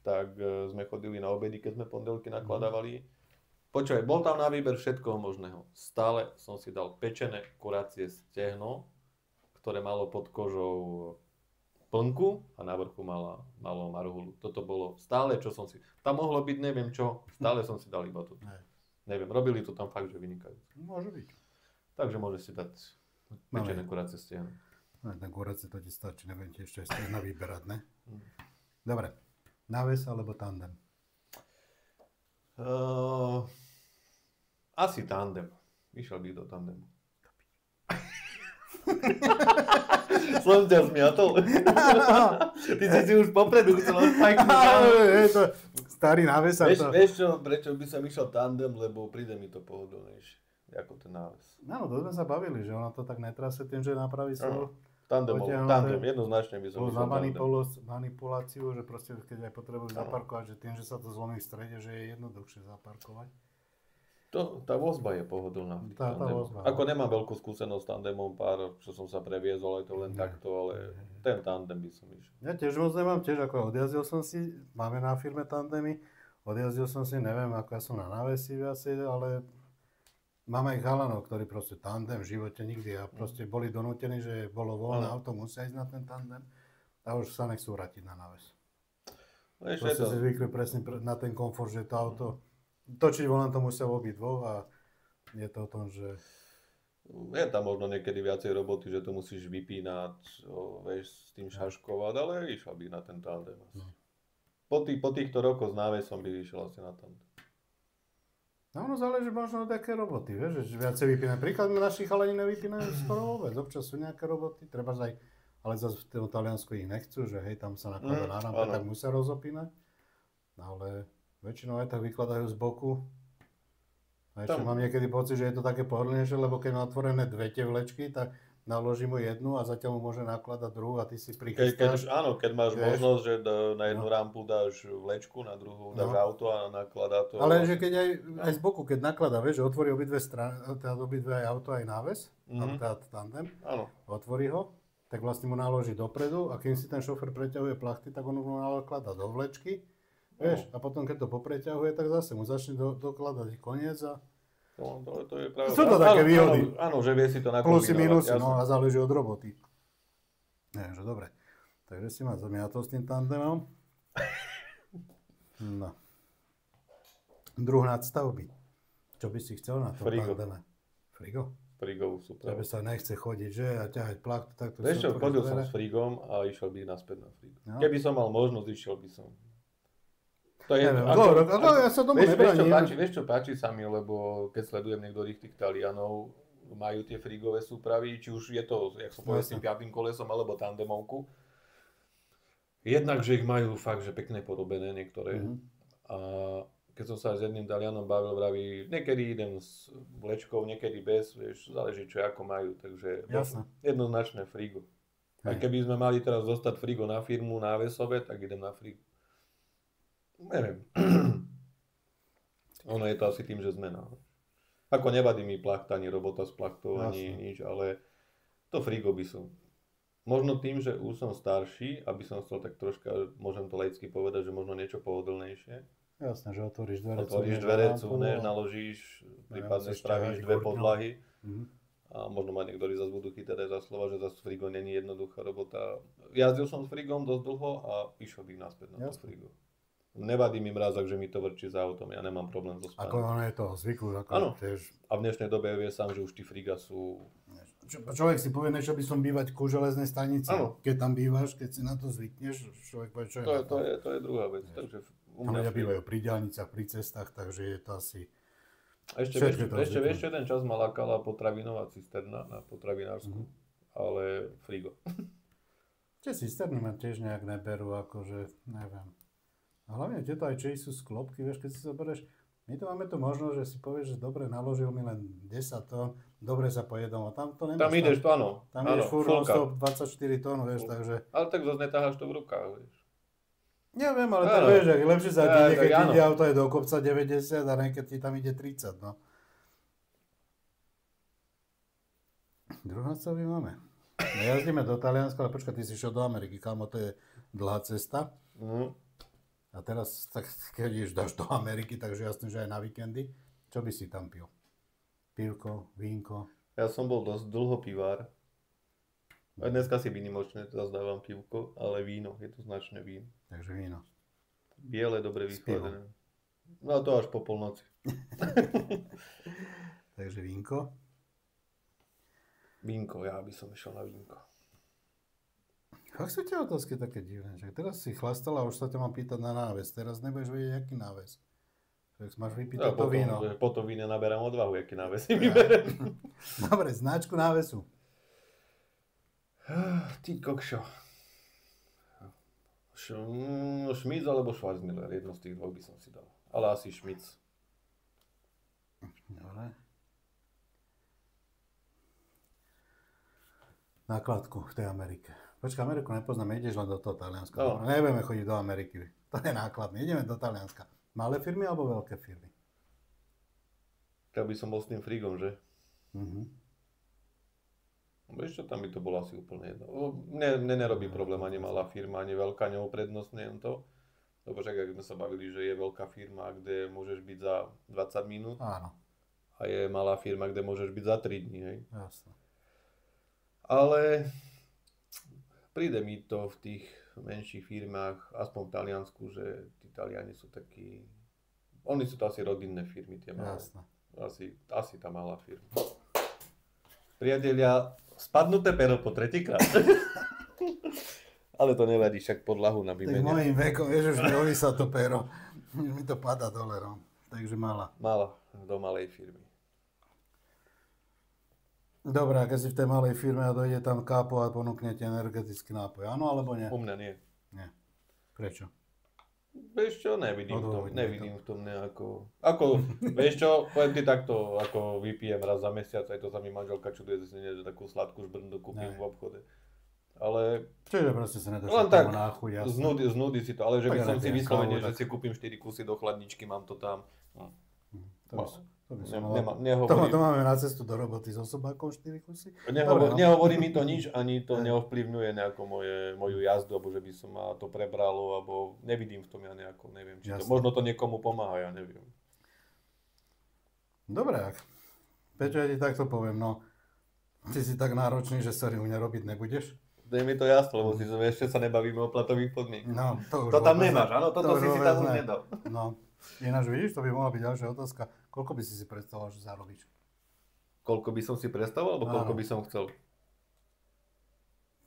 tak sme chodili na obedy, keď sme pondelky nakladávali. Počúvaj, bol tam na výber všetkoho možného. Stále som si dal pečené kurácie stehno, ktoré malo pod kožou plnku a na vrchu malo marhulu. Toto bolo stále, čo som si... Tam mohlo byť neviem čo, stále som si dal iba toto. Neviem, robili to tam fakt, že vynikajúco. Môže byť. Takže môžeš si dať pečené kurácie stehno. No, ten kurácie to ti stačí, neviem ti ešte stehna vyberať, ne? Dobre, náves alebo tandem? Asi tandem. Išiel by do tandemu. Som ťa zmiatol. Ty si už popredu chcel Je to starý náves. Vieš čo, prečo by som išiel tandem, lebo príde mi to pohodlnejšie, ako ten náves. No, to sme sa bavili, že ono to tak netrase tým, že napraví svoj... Tandem, jednoznačne by som išiel tandem. Manipuláciu, že proste keď aj potrebujú zaparkovať, že tým, že sa to zlomí v strede, že je jednoduchšie zaparkovať. Tá vozba je pohodlná. Tá vozba. Ako nemám veľkú skúsenosť s tandemom, pár, čo som sa previezol, je to len takto, ale ten tandem by som išiel. Ja tiež moc nemám, ako odjazdil som si, máme na firme tandemy, odjazdil som si, neviem, ako ja som na návesi viacej, ale máme aj chalanov, ktorí proste tandem v živote nikdy a proste boli donútení, že bolo voľné auto, musia ísť na ten tandem a už sa nechcú vrátiť na náves. Proste si zvykli presne na ten komfort, že to auto točiť volant to musia obidvoch a je to o tom, že... Je tam možno niekedy viacej roboty, že to musíš vypínať, vieš, s tým šaškovať, ale išiel by na ten tandem asi. No. Po týchto rokoch s návesom by išiel asi na tandem. No ono záleží možno od aké roboty, vieš, že viacej vypínajú. Príklad naši chalani nevypínajú skoro vôbec, občas sú nejaké roboty, treba aj, ale zase v tom Taliansku ich nechcú, že hej, tam sa nakladá na rampe, tak musia rozopínať, ale... Väčšinou aj tak vykladajú z boku. A ešte mám niekedy pocit, že je to také pohodlnejšie, lebo keď má otvorené dve tie vlečky, tak naloží mu jednu a zatiaľ mu môže nakladať druhú a ty si prichystáš. Keď máš možnosť, že na jednu rampu dáš vlečku, na druhú dáš auto a nakladá to. Ale že keď aj z boku, keď nakladá, vieš, že otvorí obidve aj auto, aj náves, teda tandem, otvorí ho, tak vlastne mu naloží dopredu a keď si ten šofer preťahuje plachty, tak on mu nakladá do vlečky. Vieš, a potom keď to popreťahuje, tak zase mu začne dokladať koniec a... To je pravda. Sú to také výhody. Áno, že vie si to nakombinovať. Plusy, minusy, no a záleží od roboty. Takže dobre. Takže si ma zamiatol s tým tandemom. No. Druh nadstavby. Čo by si chcel na tom tandeme? Frigo? Frigov, super. Tebe sa nechce chodiť, že? A ťahať plachtu, takto... Vieš čo, chodil som s frigom a išiel by naspäť na frigo. No. Keby som mal možnosť, išiel by som. To je, ja sa tomu nebraním. Vieš čo páči sa mi, lebo keď sledujem niektorých tých Talianov, majú tie frigové súpravy, či už je to, jak som povedal, s tým piatým kolesom, alebo tandemovku. Jednak, že ich majú fakt, že pekne porobené niektoré. A keď som sa s jedným Talianom bavil, vraví, niekedy idem s vlečkou, niekedy bez, vieš, záleží čo ako majú, takže jednoznačné frigo. A keby sme mali teraz dostať frigo na firmu návesové, tak idem na frigo. Neviem. Ono je to asi tým, že zmena. Ako nevadí mi plachta, ani robota s plachtou, ani nič, ale to frigo by som. Možno tým, že už som starší, aby som chcel tak troška, môžem to laicky povedať, že možno niečo pohodlnejšie. Jasné, že otvoríš dvere, cúneš, naložíš, prípadne spravíš dve podlahy. A možno ma niektorí zase budú chytať za slova, že zase frigo není jednoduchá robota. Jazdil som s frigom dosť dlho a išiel by naspäť na to frigo. Nevadí mi mrázok, že mi to vrčí za autom, ja nemám problém so spánkom. Ako ono je toho zvyklu. Áno, a v dnešnej dobe vie sám, že už tí friga sú... Človek si povie, nechcel by som bývať ku železnej stanici. Keď tam bývaš, keď si na to zvykneš, človek povie, čo je to je druhá vec. Takže tam ľudia bývajú pri diaľnicách, pri cestách, takže je to asi... Ešte vieš, čo jeden čas ma lákala potravinová cisterna na potravinársku, ale frigo. Tie cisterny ma tiež nejak neberú, akože, neviem. A hlavne tieto aj či sú sklopky, vieš, keď si zoberieš, my to máme tu možnosť, že si povieš, že dobre, naložil mi len 10 tón, dobre sa pojedom, a tam to nemáš. Tam ideš to, áno. Tam ideš furt 124 tón, vieš, takže... Ale tak zase netáhaš to v rukách, vieš. Neviem, ale tak vieš, ak lepšie sa ti ide, keď ide auto aj do kopca 90 a ne keď ti tam ide 30, no. Druhá sa máme. No jazdíme do Talianska, ale počkaj, ty si šiel do Ameriky, kámo, to je dlhá cesta. A teraz, tak, keď dáš do Ameriky, takže jasné, že aj na víkendy. Čo by si tam pil? Pivko, vínko? Ja som bol dosť dlho pivár. Aj dneska si výnimočne zazdávam pivko, ale víno, je to značné víno. Takže víno. Biele, dobre vychladené. No a to až po polnoci. Takže vínko? Vínko, ja by som išiel na vínko. Fakt sú tie otázky také divné, že teraz si chlastala a už sa ťa mám pýtať na náves, teraz nebudeš vedieť, aký náves. Tak máš vypiť No, toto víno. Po to víne naberám odvahu, aký náves si vyberem. Dobre, značku návesu. Ty kokšo. Schmitz alebo Schwarzmüller, jedno z tých dvoch by som si dal. Ale asi Schmitz. Dobre. Nákladku v tej Amerike. Počkaj, Ameriku nepoznáme, ideš len do toho Talianska. No. Nebudeme chodiť do Ameriky. To je nákladné, ideme do Talianska. Malé firmy alebo veľké firmy? Tak by som bol s tým frigom, že? Vieš čo, tam by to bolo asi úplne jedno. Mne nerobí problém ani malá firma, ani veľká, neuprednostňujem to. Lebo však, ak sme sa bavili, že je veľká firma, kde môžeš byť za 20 minút. Áno. A je malá firma, kde môžeš byť za 3 dní, hej. Jasne. Ale príde mi to v tých menších firmách, aspoň v Taliansku, že tí Taliani sú takí... Oni sú to asi rodinné firmy, tie malé. Jasne. Asi tá malá firma. Priatelia, spadnuté pero po tretíkrát. Ale to nevadí, však podlahu Tak nabímenia. mojím vekom, vieš, už mi ovisá to pero. Už mi to padá dole, no. Takže malá. Mala, do malej firmy. Dobre, a keď si v tej malej firme a dojde tam kápo a ponúknete energetický nápoj, áno alebo nie? U mňa nie. Nie. Prečo? Vieš čo, nevidím v tom nejako... Vieš čo, poviem ti takto, ako vypijem raz za mesiac, aj to sa mi manželka čuduje, že si nie, že takú sladkú žbrndu kúpim v obchode. Ale... Čiže proste sa nedošlo len k tak, tomu náchuť, jasne. z nudy si to, ale že by Tak som si vyslovene, kávu, že si kúpim 4 kusy do chladničky, mám to tam. To máme na cestu do roboty s osobákom 4 kusy. Nehovorí mi to nič, ani to neovplyvňuje nejako moju jazdu, alebo že by som ma to prebralo, alebo nevidím v tom ja nejako, neviem, či to, možno to niekomu pomáha, ja neviem. Dobre, Peťo, ja ti takto poviem, no, ty si tak náročný, že sa u mňa robiť nebudeš. To je mi to jasno, lebo si ešte sa nebavíme o platových podmienkach. No, to tam nemáš, áno, toto si tam už nedal. No, ináč vidíš, to by mohla byť ďalšia otázka. Koľko by si predstavoval, že zarobíš? Koľko by som si predstavoval, alebo koľko by som chcel?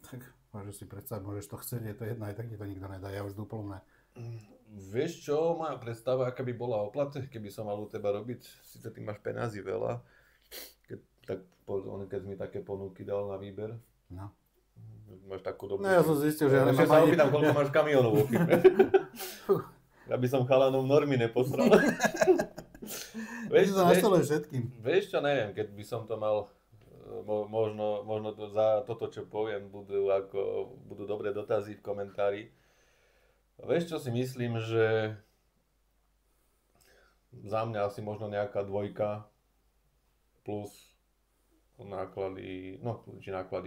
Tak, môžeš si predstaviť, môžeš to chcieť, je to jedno, aj tak ti to nikto nedá, ja už duplomné. Vieš čo, moja predstava, aká by bola o plate, keby som mal u teba robiť, síce ty máš peňazí veľa, keď mi také ponuky dal na výber. No. Máš takú dobrú... No ja som zistil, že... Ešte sa opýtam, koľko máš kamionov vo firme. Aby som chalanom normy neposral. Vieš, to nastoluje všetkým. Vieš čo, neviem, keď by som to mal, možno za toto, čo poviem, budú dobré dotazy v komentári. Vieš čo si myslím, že za mňa asi možno nejaká 2 plus náklady,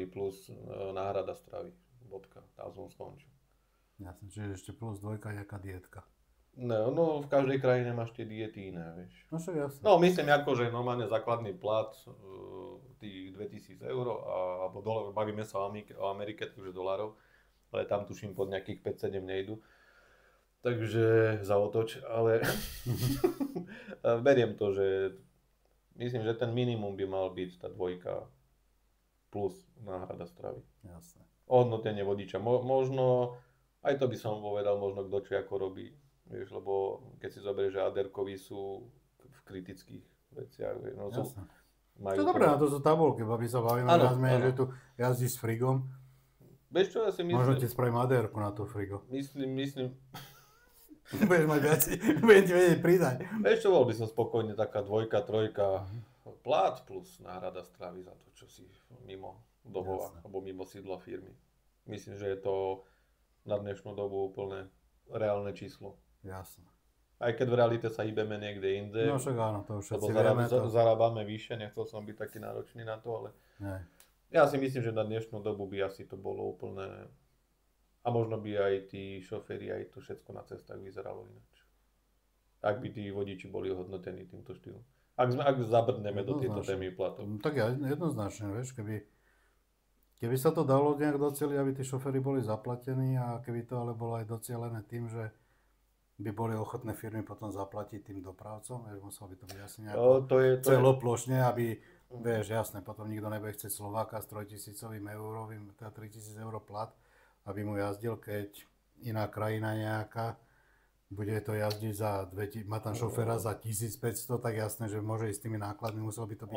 plus náhrada stravy. Bodka, tam som skončil. Jasne, čiže ešte plus 2 nejaká dietka. No, v každej krajine máš tie diety iné, vieš. No však jasne. No, myslím že normálne základný plat tých 2000 €, alebo dolarov, bavíme sa o Amerike, takže dolárov, ale tam tuším pod nejakých 5-7 nejdu. Takže za otoč, ale beriem to, že myslím, že ten minimum by mal byť tá 2 plus náhrada stravy. Jasne. Ohodnotenie vodiča. Možno, aj to by som povedal, možno kto čo ako robí. Vieš, lebo keď si zoberieš, že Aderkovi sú v kritických veciach. No, Jasne. Majú to dobré, na to sú tabulky, babi sa bavíme, že tu jazdíš s frigom. Vieš čo, ja si myslím... Možno ti spravím Aderku na to frigo. Myslím... Budeš mať viac, budem ti vedieť pridať. Vieš čo, bol by som spokojne taká 2, 3 plat plus náhrada stravy za to, čo si mimo domova, alebo mimo sídla firmy. Myslím, že je to na dnešnú dobu úplne reálne číslo. Jasne. Aj keď v realite sa hýbeme niekde inde. No však áno, to už všetci vieme. To... Zarábame vyššie, nechcel som byť taký náročný na to, ale... Nie. Ja si myslím, že na dnešnú dobu by asi to bolo úplne... A možno by aj tí šoféri, aj to všetko na cestách vyzeralo ináč. Ak by tí vodiči boli ohodnotení týmto štýlom. Ak zabrdneme do tejto témy platov. Tak jednoznačne, vieš, keby sa to dalo nejak docieliť, aby tí šoféri boli zaplatení a keby to ale bolo aj docielené tým, že by boli ochotné firmy potom zaplatiť tým dopravcom, vieš, muselo by to byť asi nejako celoplošne, aby, vieš, jasné, potom nikto nebude chcieť Slováka s 3000 eurovým, teda 3000 € plat, aby mu jazdil, keď iná krajina nejaká bude to jazdiť má tam šoféra za 1500, tak jasné, že môže ísť s tými nákladmi, muselo by to byť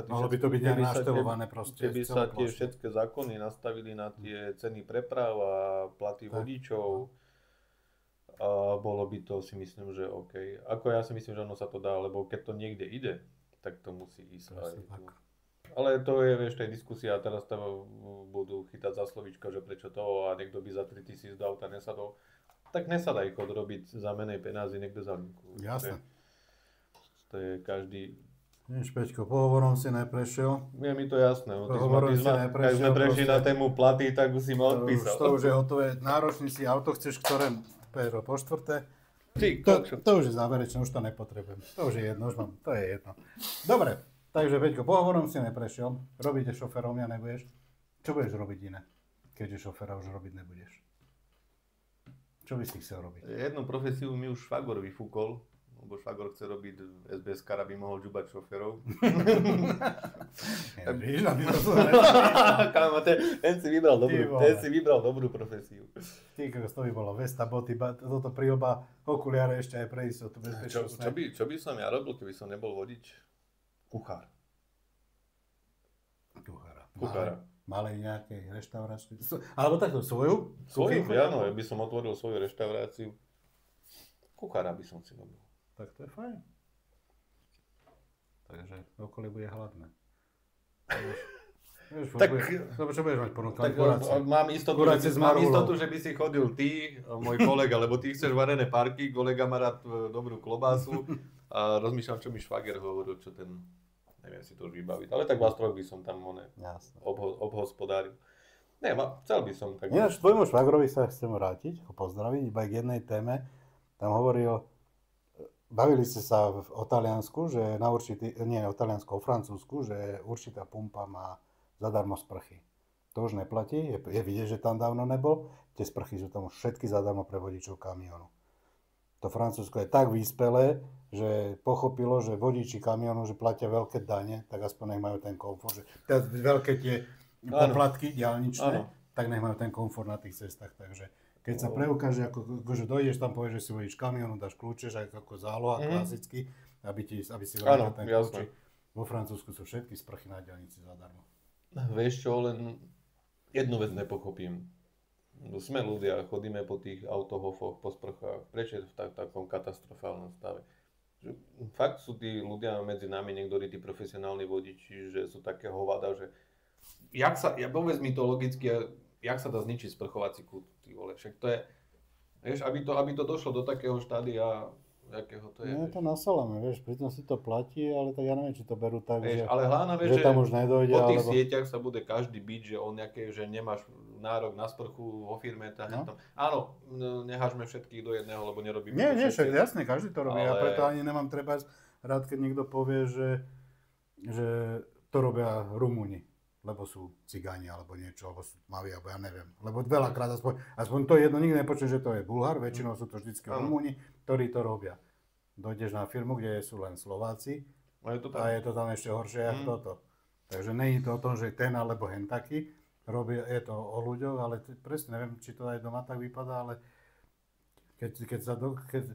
mohlo by to byť nejak naštelované proste. Keby sa tie všetky zákony nastavili na tie ceny preprav a platy vodičov, a bolo by to, si myslím, že OK. Ako ja si myslím, že ono sa to dá, lebo keď to niekde ide, tak to musí ísť aj tu. Ale to je, vieš, tej diskusia a teraz tam budú chytať za slovíčko, že prečo to a niekto by za 3000 do auta nesadol. Tak nesadaj chod robiť za menej peňazí niekto za linku. Jasné. To je každý... Nič, Peťko, pohovorom si neprešiel. Je mi to jasné. Keď sme prešli na tému platy, tak už si ma odpísal. To už je hotové. Náročný si auto chceš, ktoré Pedro po štvrté. To už je záverečné, už to nepotrebujem. To už je jedno, to je jedno. Dobre, takže Peťko, pohovorom si neprešiel. Robíte šoférom, ja nebudeš. Čo budeš robiť iné, keďže šoféra už robiť nebudeš? Čo by si chcel robiť? Jednu profesiu mi už švagor vyfúkol, lebo švagor chce robiť SBS-kar, aby mohol džubať šoférov. Ten si vybral dobrú profesiu. Ty, to by bolo vesta, boty, toto prílba, okuliare ešte aj pre istotu bezpečnostné. Čo by som ja robil, keby som nebol vodič? Kuchár. Kuchára. Malej nejakej reštaurácii. Alebo takto svoju? Svoju, áno, ja by som otvoril svoju reštauráciu. Kuchára by som si robil. Tak to je fajn. Takže okolie bude hladné. Čo budeš mať ponúkať? Mám istotu, že by si chodil ty, môj kolega, lebo ty chceš varené parky, kolega má rád dobrú klobásu a rozmýšľam, čo mi švager hovoril, čo ten... Neviem si to už vybaviť, ale tak vás troch by som tam obhospodáril. Nie, chcel by som. Tak... Ináč, tvojmu švagrovi sa chcem vrátiť, ho pozdraviť, iba k jednej téme. Tam hovoril, bavili ste sa o Taliansku, že o Francúzsku, že určitá pumpa má zadarmo sprchy. To už neplatí, je vidieť, že tam dávno nebol. Tie sprchy sú tam už všetky zadarmo pre vodičov kamionu. To Francúzsko je tak vyspelé, že pochopilo, že vodiči kamionu, že platia veľké dane, tak aspoň nech majú ten komfort, že teda veľké tie poplatky diaľničné, tak nech majú ten komfort na tých cestách. Takže keď sa preukáže, že dojdeš tam, povieš, že si vodič kamionu, dáš kľúče, ako záloha klasicky, aby si vrátil ten kľúč. Vo Francúzsku sú všetky sprchy na diaľnici zadarmo. Vieš čo, len jednu vec nepochopím. Sme ľudia, chodíme po tých autohofoch, po sprchách. Prečo je to v takom katastrofálnom stave? Že fakt sú tí ľudia medzi nami, niektorí tí profesionálni vodiči, že sú také hovada, že... Povedz mi to logicky, jak sa dá zničiť sprchovací kút, ty vole. Však to je... Vieš, aby to došlo do takého štádia, jakého to je. No je to na salame, vieš, pritom si to platí, ale tak ja neviem, či to berú tak, vieš, že, ale hlavne, vieš, že tam už nedojde, po tých sieťach sa bude každý byť, že on že nemáš nárok na sprchu vo firme. Áno, nehážme všetkých do jedného, lebo nerobíme to všetci. Však jasne, každý to robí, a preto ani nemám rád, keď niekto povie, že to robia Rumúni, lebo sú cigáni alebo niečo, alebo sú tmaví, alebo ja neviem. Lebo veľakrát aspoň to jedno, nikdy nepočujem, že to je Bulhár, väčšinou sú to vždycky Rumúni, ktorí to robia. Dojdeš na firmu, kde sú len Slováci a je to tam ešte horšie ako toto. Takže nie je to o tom, že ten alebo hen taký, je to o ľuďoch, ale presne neviem, či to aj doma tak vypadá, ale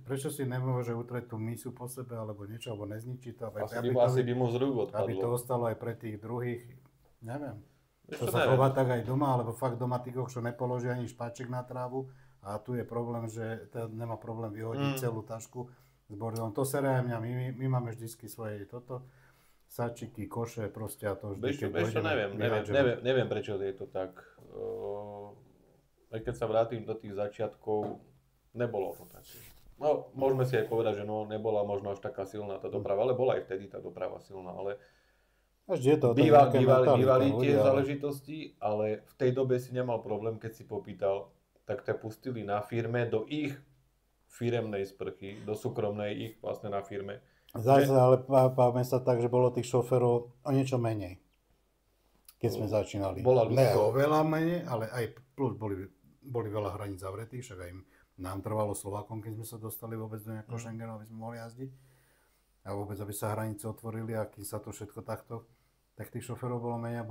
prečo si nemôže utrieť tú misu po sebe, alebo niečo, alebo nezničiť to, asi by mu z rúk odpadlo. Aby to ostalo aj pre tých druhých. Neviem. To sa chová tak aj doma, alebo fakt doma tí kokšo nepoložia ani špáček na trávu a tu je problém, že nemá problém vyhodiť celú tašku s bordelom. To sere aj mňa, my máme vždycky svoje sačiky, koše, proste a to vždy, neviem, prečo je to tak. Aj keď sa vrátim do tých začiatkov, nebolo to tak. No, môžeme si aj povedať, že nebola možno až taká silná tá doprava, ale bola aj vtedy tá doprava silná, ale bývali tie záležitosti, ale v tej dobe si nemal problém, keď si popýtal, tak ťa pustili na firme do ich firemnej sprchy, do súkromnej ich vlastne na firme. Zase, ale páme sa tak, že bolo tých šoférov o niečo menej, keď sme začínali. Ne oveľa menej, ale aj plus boli veľa hraníc zavretých, však aj nám trvalo Slovákom, keď sme sa dostali vôbec do nejakého Schengenu, aby sme mohli jazdiť. A vôbec, aby sa hranice otvorili a kým sa to všetko takto, tak tých šoférov bolo menej a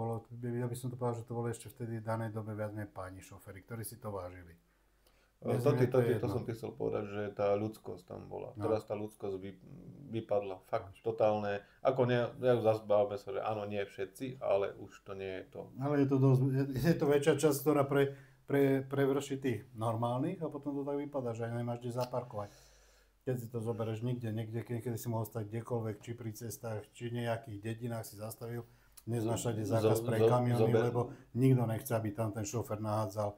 ja by som to povedal, že to boli ešte vtedy v danej dobe viac menej páni šoféri, ktorí si to vážili. To som ti chcel povedať, že tá ľudskosť tam bola. No. Teraz tá ľudskosť vypadla. Fakt, totálne. Ako ja zase bavíme sa, že áno, nie všetci, ale už to nie je to. Ale je to väčšia časť, ktorá prevrší tých normálnych a potom to tak vypadá, že aj nemáš kde zaparkovať. Keď si to zoberieš niekde, keď si mohol stať kdekoľvek, či pri cestách, či nejakých dedinách si zastavil, dnes máš všade zákaz pre kamiony, lebo nikto nechce, aby tam ten šofér nahádzal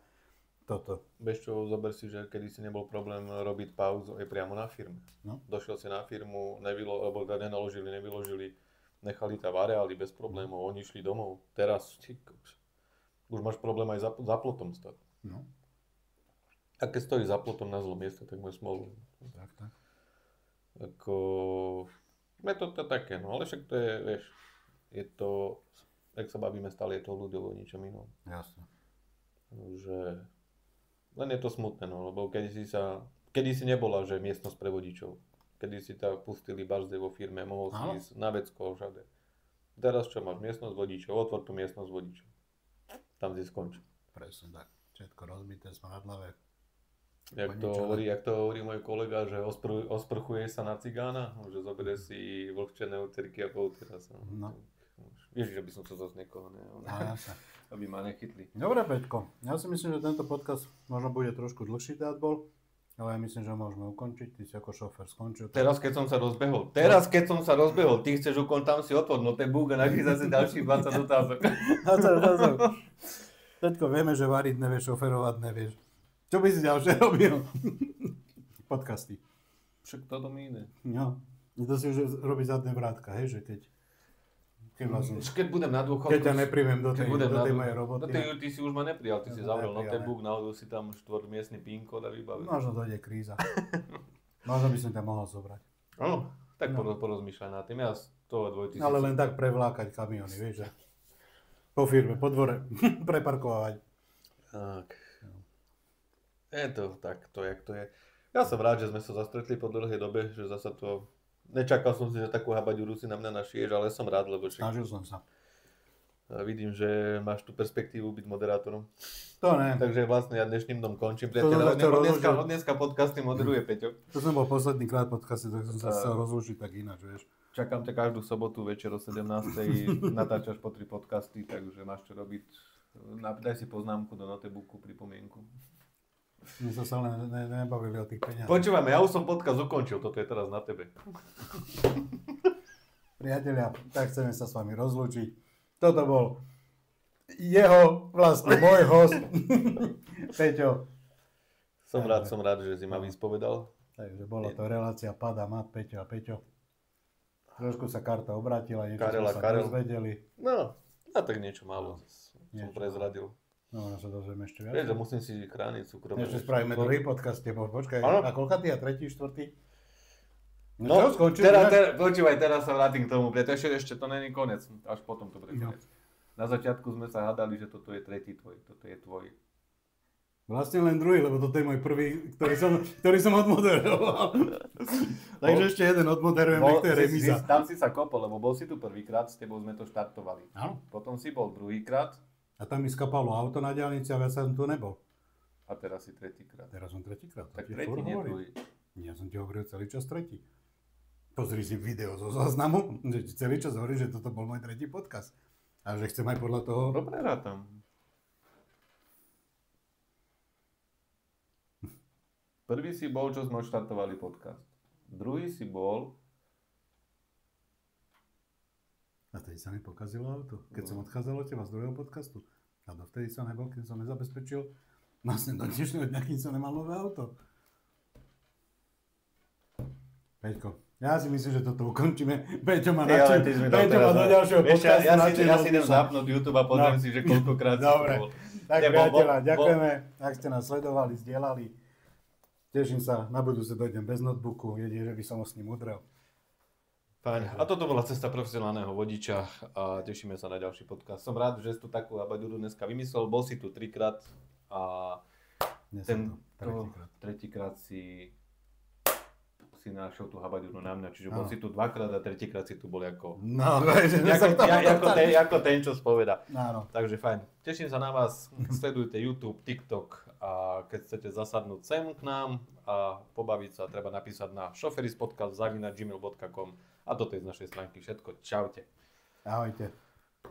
toto. Vieš čo, zober si, že kedysi nebol problém robiť pauzu aj priamo na firme. No. Došiel si na firmu, nevyložili, nechali tam v areáli bez problémov, oni išli domov. Teraz už máš problém aj za plotom stať. No. A keď stojíš za plotom na zlom mieste, tak máš smolu. Tak. Je to také, no ale však to je, vieš, je to, jak sa bavíme stále, je to ľuďovo ničom inom. Jasne. Že len je to smutné, no, lebo kedysi nebola, že miestnosť pre vodičov. Kedysi tak pustili bažde vo firme, mohol si ísť na vecko všade. Teraz čo máš, miestnosť vodičov, otvor tú miestnosť vodičov. Tam si skončí. Presne tak, všetko rozbité, smradlavé. Jak to hovorí môj kolega, že osprchuje sa na cigána, že zoberie si vlhčené úterky a poutiera sa. No. Ježiš, aby som to zase niekoho aby ma nechytli. Dobre, Peťko, ja si myslím, že tento podcast možno bude trošku dlhší bol, ale ja myslím, že môžeme ukončiť. Ty si ako šofér skončil. Teraz, keď som sa rozbehol, ty chceš ukončiť, tam si otvor notebook a nachy zase ďalších 20 otázok. 20 otázok. Peťko, vieme, že variť nevieš, šoferovať nevieš. Čo by si ďalšie robil? Podcasty. Však toto mi ide. No, to si už robí zadné vrátka, hej, že keď budem na dôchodku... Keď ťa nepríjmem do tej mojej roboty. Ty si už ma neprijal, ty si zavrel notebook, nahodil si tam štvormiestny PIN kód a vybavil. Možno dojde kríza. Možno by som ťa mohol zobrať. Áno, tak porozmýšľaj nad tým. Ja z toho dvojty... Ale len tak prevlákať kamiony, vieš, že? Po firme, po dvore, preparkovať. Tak. Je to tak, jak to je. Ja som rád, že sme sa zastretli po dlhej dobe, že zasa to... Nečakal som si, že takú habaďuru si na mňa našieš, ale som rád, lebo... Snažil som sa. Vidím, že máš tú perspektívu byť moderátorom. To ne. Takže vlastne ja dnešným dom končím. Od dneska podcasty moderuje Peťo. To som bol posledný krát podcasty, tak som sa chcel rozlúčiť tak ináč, vieš. Čakám ťa každú sobotu večer o 17:00, natáčaš po 3 podcasty, takže máš čo robiť. Daj si poznámku do notebooku, pripomienku. My sme sa len nebavili o tých peniazoch. Počúvame, ja už som podcast ukončil, toto je teraz na tebe. Priatelia, tak chceme sa s vami rozlúčiť. Toto bol jeho, vlastne môj host, Peťo. Som rád, že si ma vyspovedal. Takže bola to relácia Pada, Mat, Peťo a Peťo. Trošku sa karta obrátila, niečo sme sa dozvedeli. No, a tak niečo málo som prezradil. No, sa dozvieme ešte viac. Vieš, že musím si chrániť súkromie. Ešte spravíme druhý podcast, počkaj, a koľkatý a tretí, štvrtý? No, počúvaj, teraz sa vrátim k tomu, pretože ešte to není konec, až potom to bude konec. Na začiatku sme sa hádali, že toto je tretí tvoj, toto je tvoj. Vlastne len druhý, lebo toto je môj prvý, ktorý som odmoderoval. Takže ešte jeden odmoderujem, to je remíza. Tam si sa kopol, lebo bol si tu prvýkrát, s tebou sme to štartovali. Áno. Potom si bol druhýkrát. A tam mi skapalo auto na diaľnici a ja som tu nebol. A teraz si tretíkrát. Teraz som tretíkrát. Tak tretí, nie druhý. Ja som ti hovoril celý čas tretí. Pozri si video zo záznamu, že ti celý čas hovorí, že toto bol môj tretí podcast. A že chcem aj podľa toho... Dobre rátam. Prvý si bol, čo sme odštartovali podcast. Druhý si bol... A vtedy sa mi pokazilo auto, keď som odchádzal od teba z druhého podcastu. A dovtedy som nebol, kým som nezabezpečil. Vlastne do dnešného dňa, kým som nemal nové auto. Peťko, ja si myslím, že toto ukončíme. Peťo ma načín. Peťo ma do ďalšieho podcastu načín. Ja si idem zapnúť YouTube a pozriem si, že koľkokrát si to bol. Tak priateľa, ďakujeme, ak ste nás sledovali, zdieľali. Teším sa, na budúce dojdem bez notebooku, jedine, že by som ho s ním udrel. Fajn. A toto bola cesta profesionálneho vodiča a tešíme sa na ďalší podcast. Som rád, že si tu takú abaduru dneska vymyslel. Bol si tu 3-krát a tretíkrát si si našiel tú habadinu na mňa, čiže bol si tu dvakrát a tretíkrát si tu bol ako... No, ako ten, čo spoveda. Áno. Takže fajn. Teším sa na vás, sledujte YouTube, TikTok a keď chcete zasadnúť sem k nám a pobaviť sa, treba napísať na šoferispodcast@gmail.com a toto je z našej stránky všetko. Čaute. Ahojte.